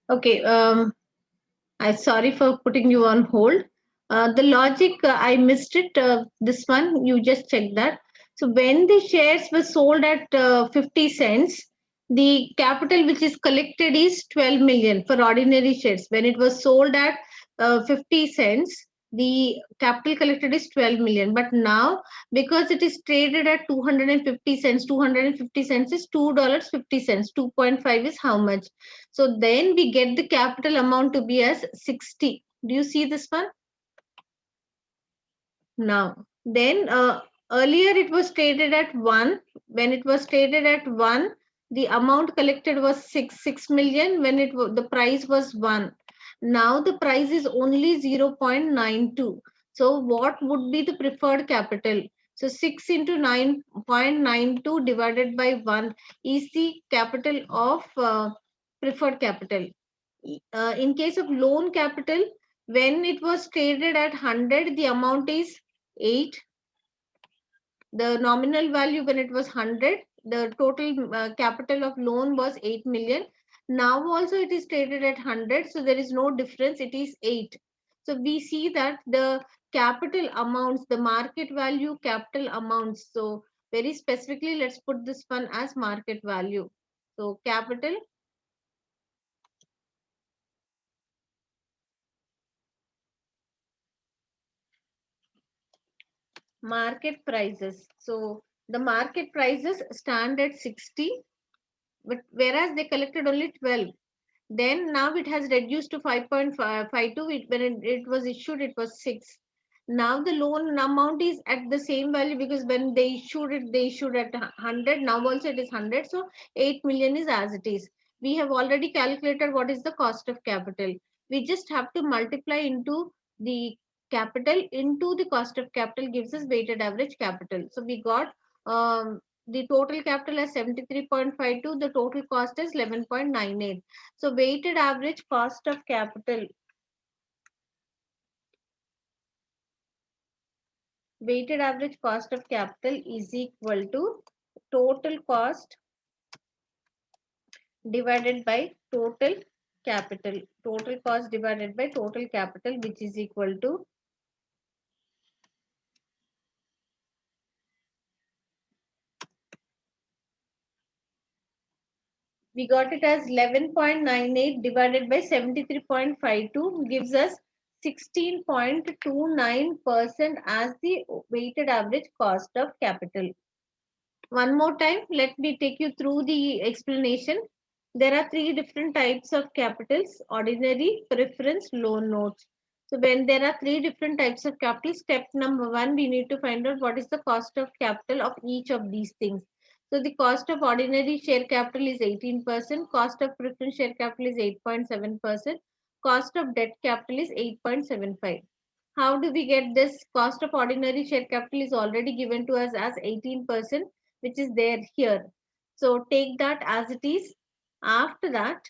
okay. I sorry for putting you on hold. The logic I missed it. This one you just check that. So when the shares were sold at 50 cents, the capital which is collected is 12 million for ordinary shares. When it was sold at 50 cents, the capital collected is 12 million. But now because it is traded at 250 cents, 250 cents is $2.50. 2.5 is how much? So then we get the capital amount to be as 60. Do you see this one? Now, then earlier it was traded at 1. When it was traded at 1, The amount collected was 6 million when the price was 1. Now the price is only 0.92. So what would be the preferred capital? So 6 into 9.92 divided by 1 is the capital of preferred capital. In case of loan capital, when it was traded at 100, the amount is 8. The nominal value when it was 100, the total capital of loan was 8 million. Now also it is traded at 100, so there is no difference, it is 8. So we see that the capital amounts, the market value capital amounts, so very specifically let's put this one as market value. So capital market prices. So the market prices stand at 60, but whereas they collected only 12. Then now it has reduced to 5.52. When it was issued, it was 6. Now the loan amount is at the same value because when they issued it, they issued at 100. Now also it is 100. So 8 million is as it is. We have already calculated what is the cost of capital. We just have to multiply into the capital into the cost of capital gives us weighted average capital. So we got the total capital as 73.52. The total cost is 11.98. So weighted average cost of capital is equal to total cost divided by total capital. Total cost divided by total capital, which is equal to, we got it as 11.98 divided by 73.52 gives us 16.29% as the weighted average cost of capital. One more time, let me take you through the explanation. There are three different types of capitals: ordinary, preference, loan notes. So when there are three different types of capital, step number one, we need to find out what is the cost of capital of each of these things. So the cost of ordinary share capital is 18%, cost of preference share capital is 8.7%, cost of debt capital is 8.75. How do we get this? Cost of ordinary share capital is already given to us as 18%, which is there here. So take that as it is. After that,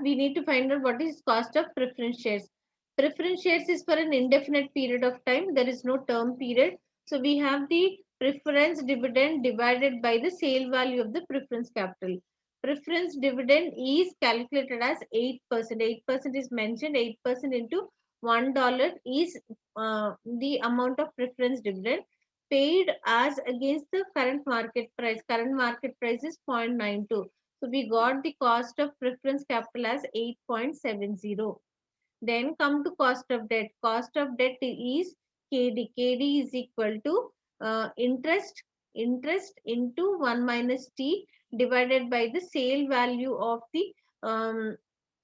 we need to find out what is cost of preference shares. Preference shares is for an indefinite period of time. There is no term period. So we have the preference dividend divided by the sale value of the preference capital. Preference dividend is calculated as 8%. 8% is mentioned. 8% into $1 is the amount of preference dividend paid as against the current market price. Current market price is 0.92. So we got the cost of preference capital as 8.70. Then come to cost of debt. Cost of debt is KD. KD is equal to interest into 1 minus T divided by the sale value of the um,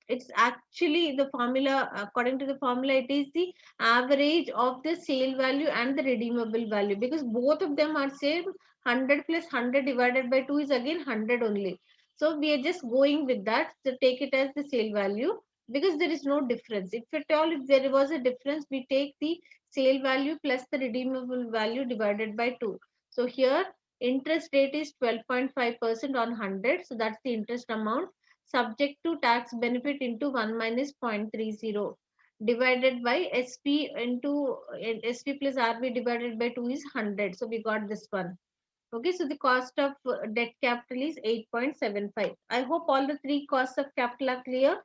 it's actually the formula. According to the formula, it is the average of the sale value and the redeemable value, because both of them are same. 100 plus 100 divided by 2 is again 100 only. So we are just going with that. So take it as the sale value, because there is no difference. If at all, if there was a difference, we take the sale value plus the redeemable value divided by 2. So here interest rate is 12.5% on 100. So that's the interest amount subject to tax benefit into 1 minus 0.30 divided by SP into SP plus RB divided by 2 is 100. So we got this one. Okay, so the cost of debt capital is 8.75. I hope all the three costs of capital are clear.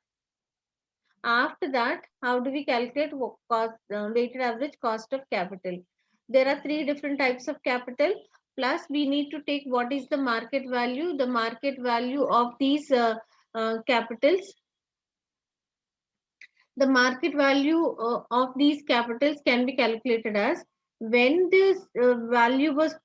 After that, how do we calculate weighted average cost of capital? There are three different types of capital. Plus, we need to take what is the market value. The market value of these capitals, the market value of these capitals can be calculated as, when this value was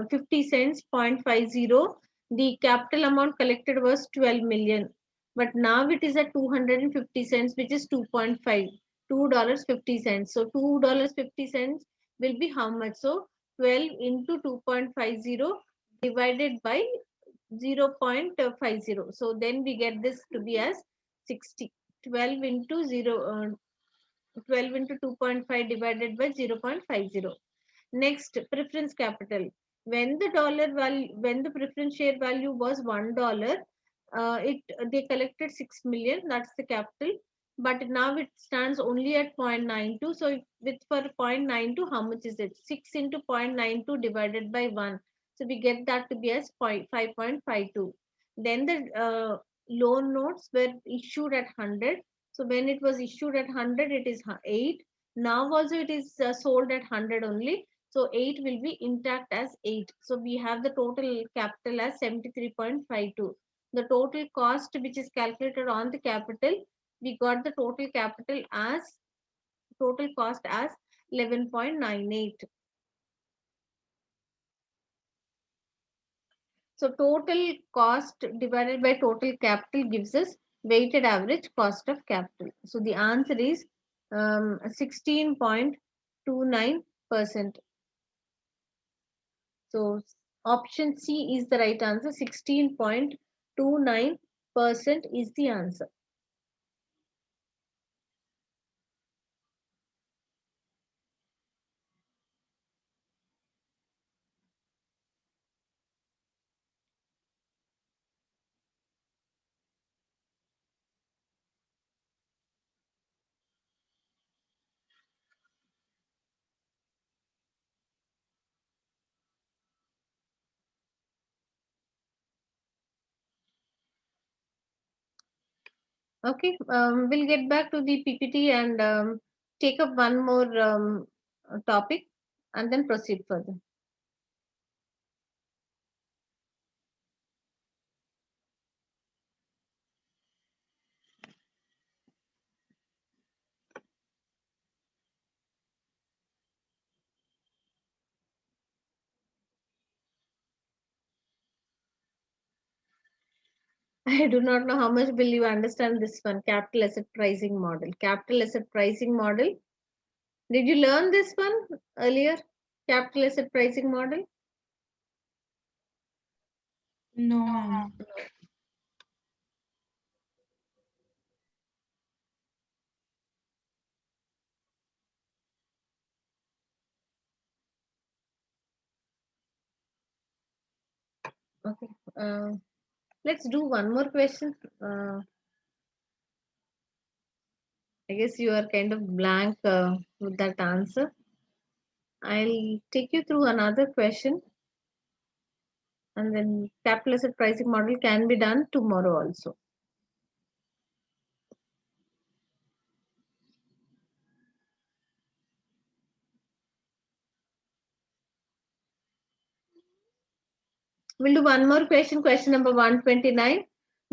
50 cents, 0.50, the capital amount collected was 12 million. But now it is at 250 cents, which is 2.5, $2.50. So $2.50 will be how much? So 12 into 2.50 divided by 0.50. So then we get this to be as 60. 12 into 0, 12 into 2.5 divided by 0.50. Next, preference capital. When the dollar value, when the preference share value was $1, it they collected 6 million. That's the capital. But now it stands only at 0.92. So with for 0.92, how much is it? 6 into 0.92 divided by 1. So we get that to be as 5.52. Then the loan notes were issued at 100. So when it was issued at 100, it is 8. Now also it is sold at 100 only. So 8 will be intact as 8. So we have the total capital as 73.52. The total cost which is calculated on the capital, we got the total cost as 11.98. So total cost divided by total capital gives us weighted average cost of capital. So the answer is 16.29%. So option C is the right answer. 16.29% is the answer. Okay, we'll get back to the PPT and take up one more topic and then proceed further. I do not know how much will you understand this one, capital asset pricing model. Capital asset pricing model. Did you learn this one earlier? Capital asset pricing model? No, ma'am. Okay. Uh, let's do one more question. Uh, I guess you are kind of blank with that answer. I'll take you through another question, and then capital asset pricing model can be done tomorrow also. We'll do one more question, question number 129.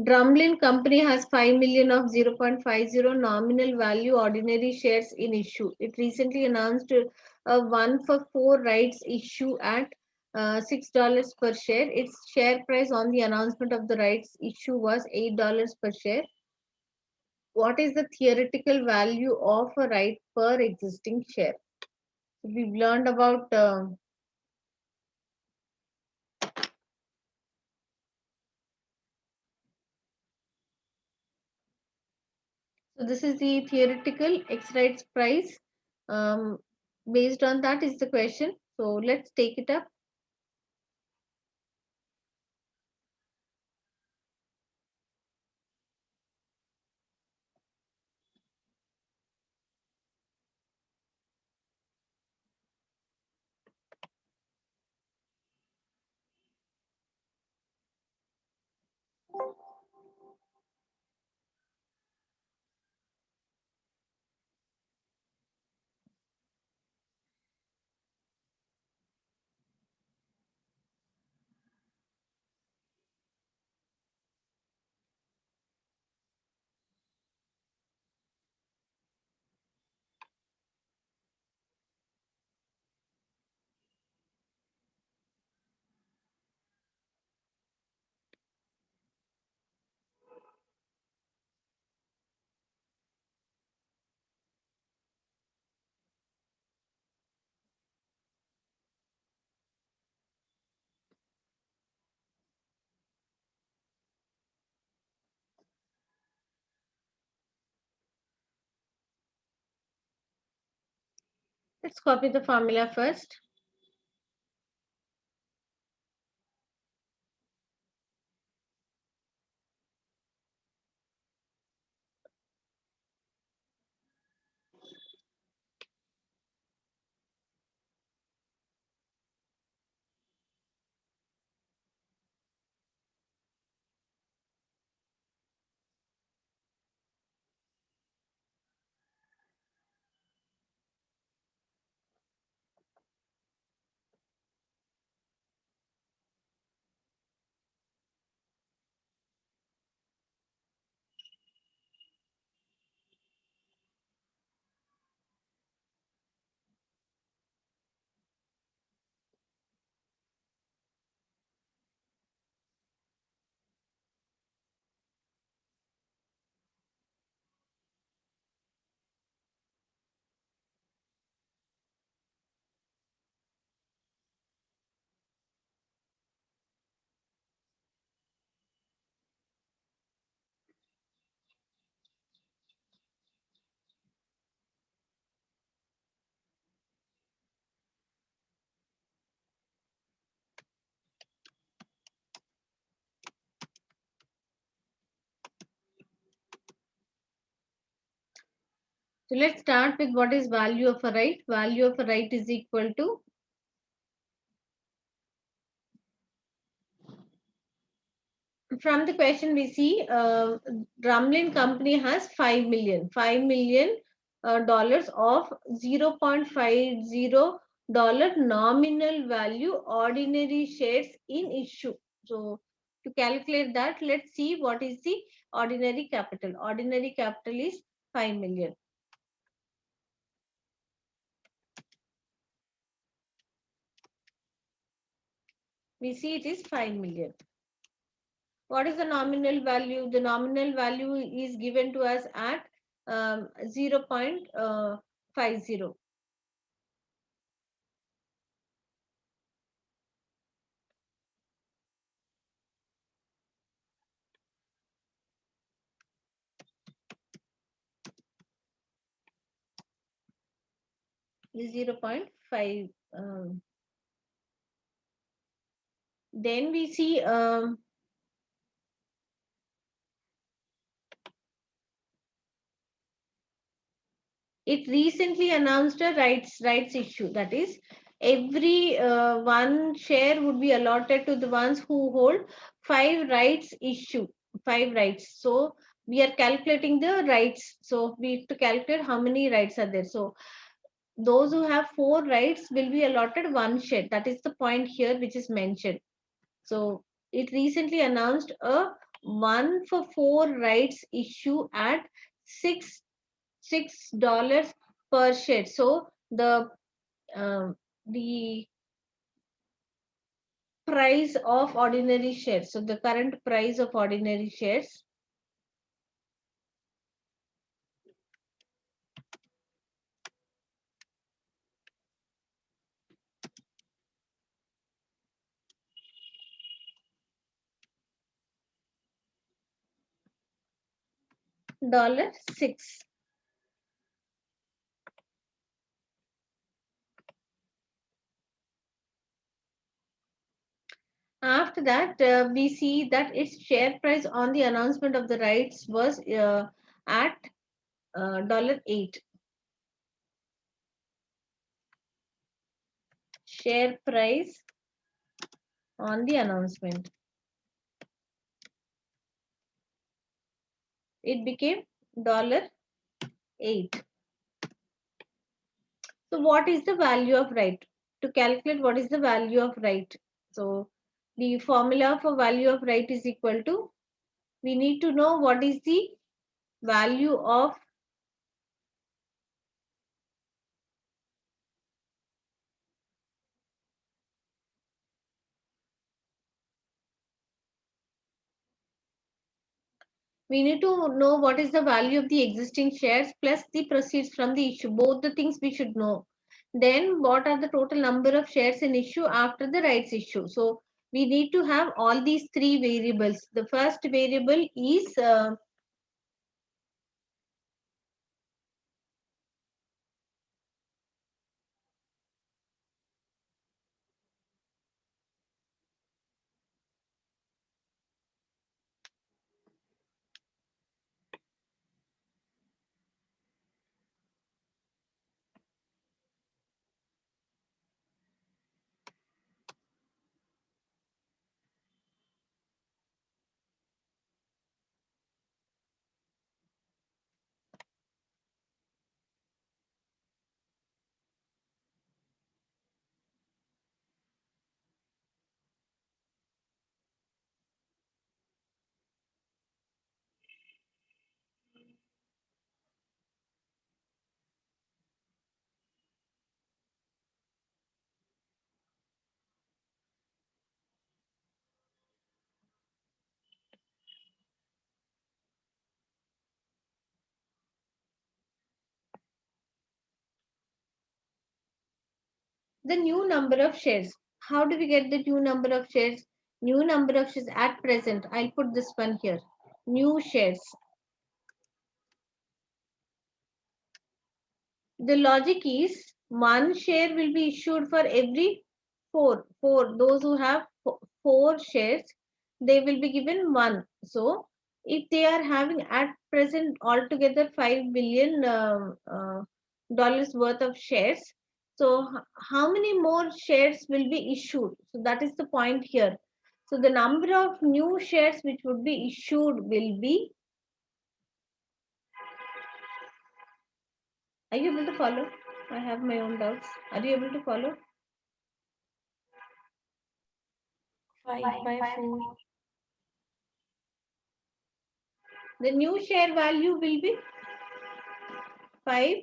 Drumlin Company has 5 million of 0.50 nominal value ordinary shares in issue. It recently announced a 1-for-4 rights issue at $6 per share. Its share price on the announcement of the rights issue was $8 per share. What is the theoretical value of a right per existing share? So we've learned about so this is the theoretical X rights price. Um, Based on that is the question. So let's take it up. Let's copy the formula first. So let's start with what is value of a right. Value of a right is equal to, from the question we see, Drumlin company has 5 million, dollars of 0.50 nominal value ordinary shares in issue. So to calculate that, let's see what is the ordinary capital. Ordinary capital is 5 million. We see it is 5 million. What is the nominal value? The nominal value is given to us at 0.50. Is 0.5. Then we see it recently announced a rights issue. That is, every one share would be allotted to the ones who hold 5 rights. So we are calculating the rights. So we have to calculate how many rights are there. So those who have 4 rights will be allotted 1 share. That is the point here which is mentioned. So it recently announced a 1-for-4 rights issue at $6 per share. So the price of ordinary shares. So the current price of ordinary shares, $6. After that, we see that its share price on the announcement of the rights was at $8. Share price on the announcement, it became $8. So what is the value of right? To calculate what is the value of right, so the formula for value of right is equal to, we need to know what is the value of, we need to know what is the value of the existing shares plus the proceeds from the issue. Both the things we should know. Then what are the total number of shares in issue after the rights issue? So we need to have all these 3 variables. The first variable is The new number of shares. How do we get the new number of shares? New number of shares at present. I'll put this one here. New shares. The logic is one share will be issued for every four. Those who have four shares, they will be given one. So if they are having at present altogether 5 billion dollars worth of shares, so how many more shares will be issued? So that is the point here. So the number of new shares which would be issued will be. Are you able to follow? I have my own doubts. Are you able to follow? 5 by 4. The new share value will be 5,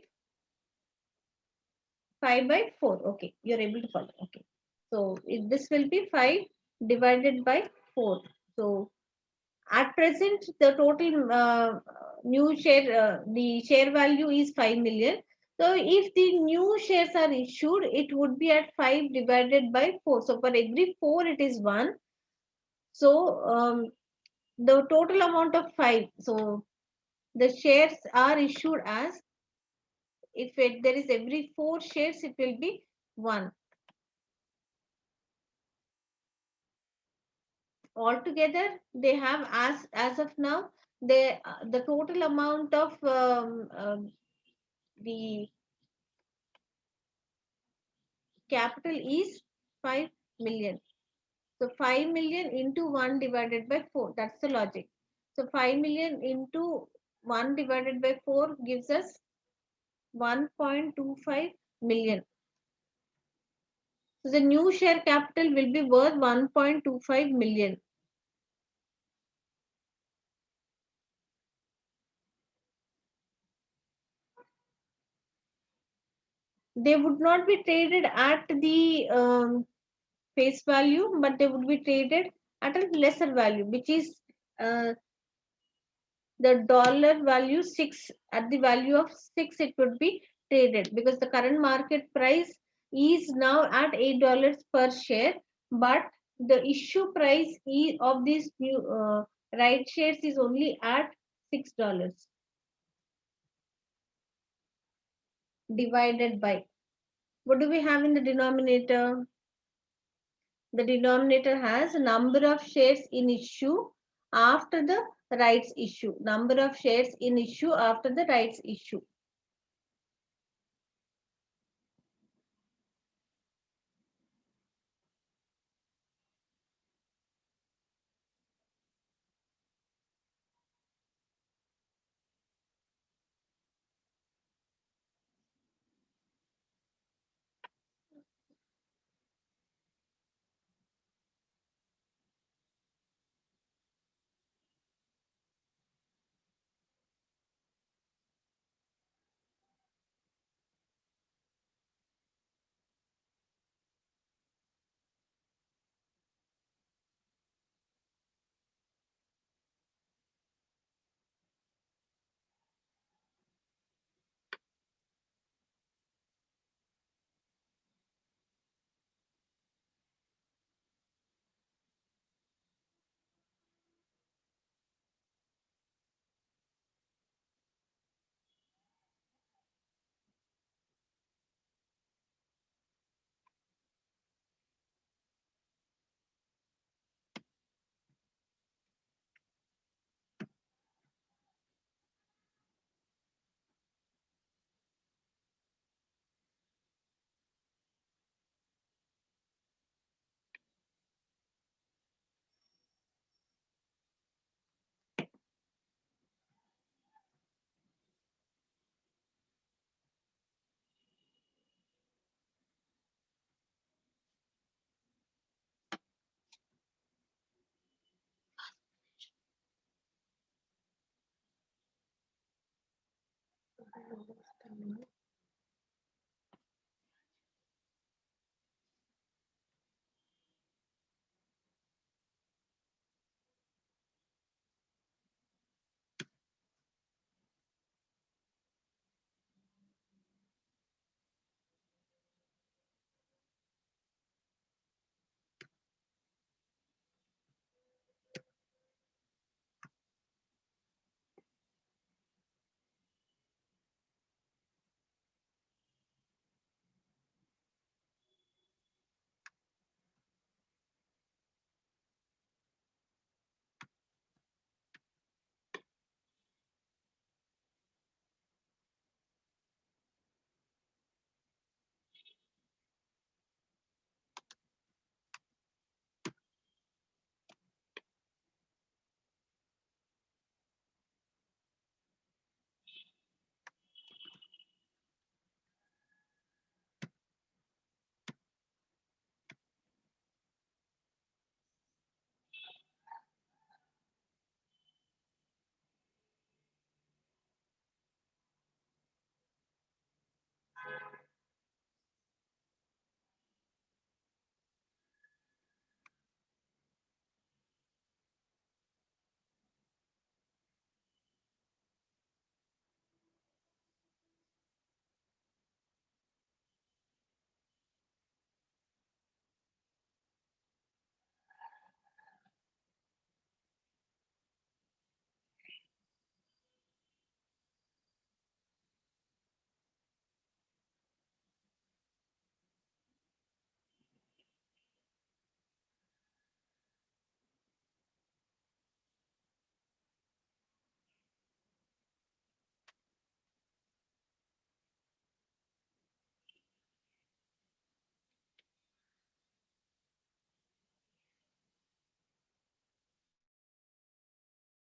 5 by 4. Okay, you're able to follow. Okay. So this will be 5 divided by 4. So at present, the total new share, the share value is 5 million. So if the new shares are issued, it would be at 5 divided by 4. So for every 4, it is 1. So the total amount of 5. So the shares are issued as, if there is every 4 shares, it will be 1. Altogether, they have, as of now, the total amount of the capital is 5 million. So 5 million into 1 divided by 4. That's the logic. So 5 million into 1 divided by 4 gives us 1.25 million. So the new share capital will be worth 1.25 million. They would not be traded at the face value, but they would be traded at a lesser value, which is uh, the dollar value 6. At the value of 6, it would be traded, because the current market price is now at $8 per share, but the issue price of these new right shares is only at $6 divided by. What do we have in the denominator? The denominator has number of shares in issue after the rights issue. Number of shares in issue after the rights issue.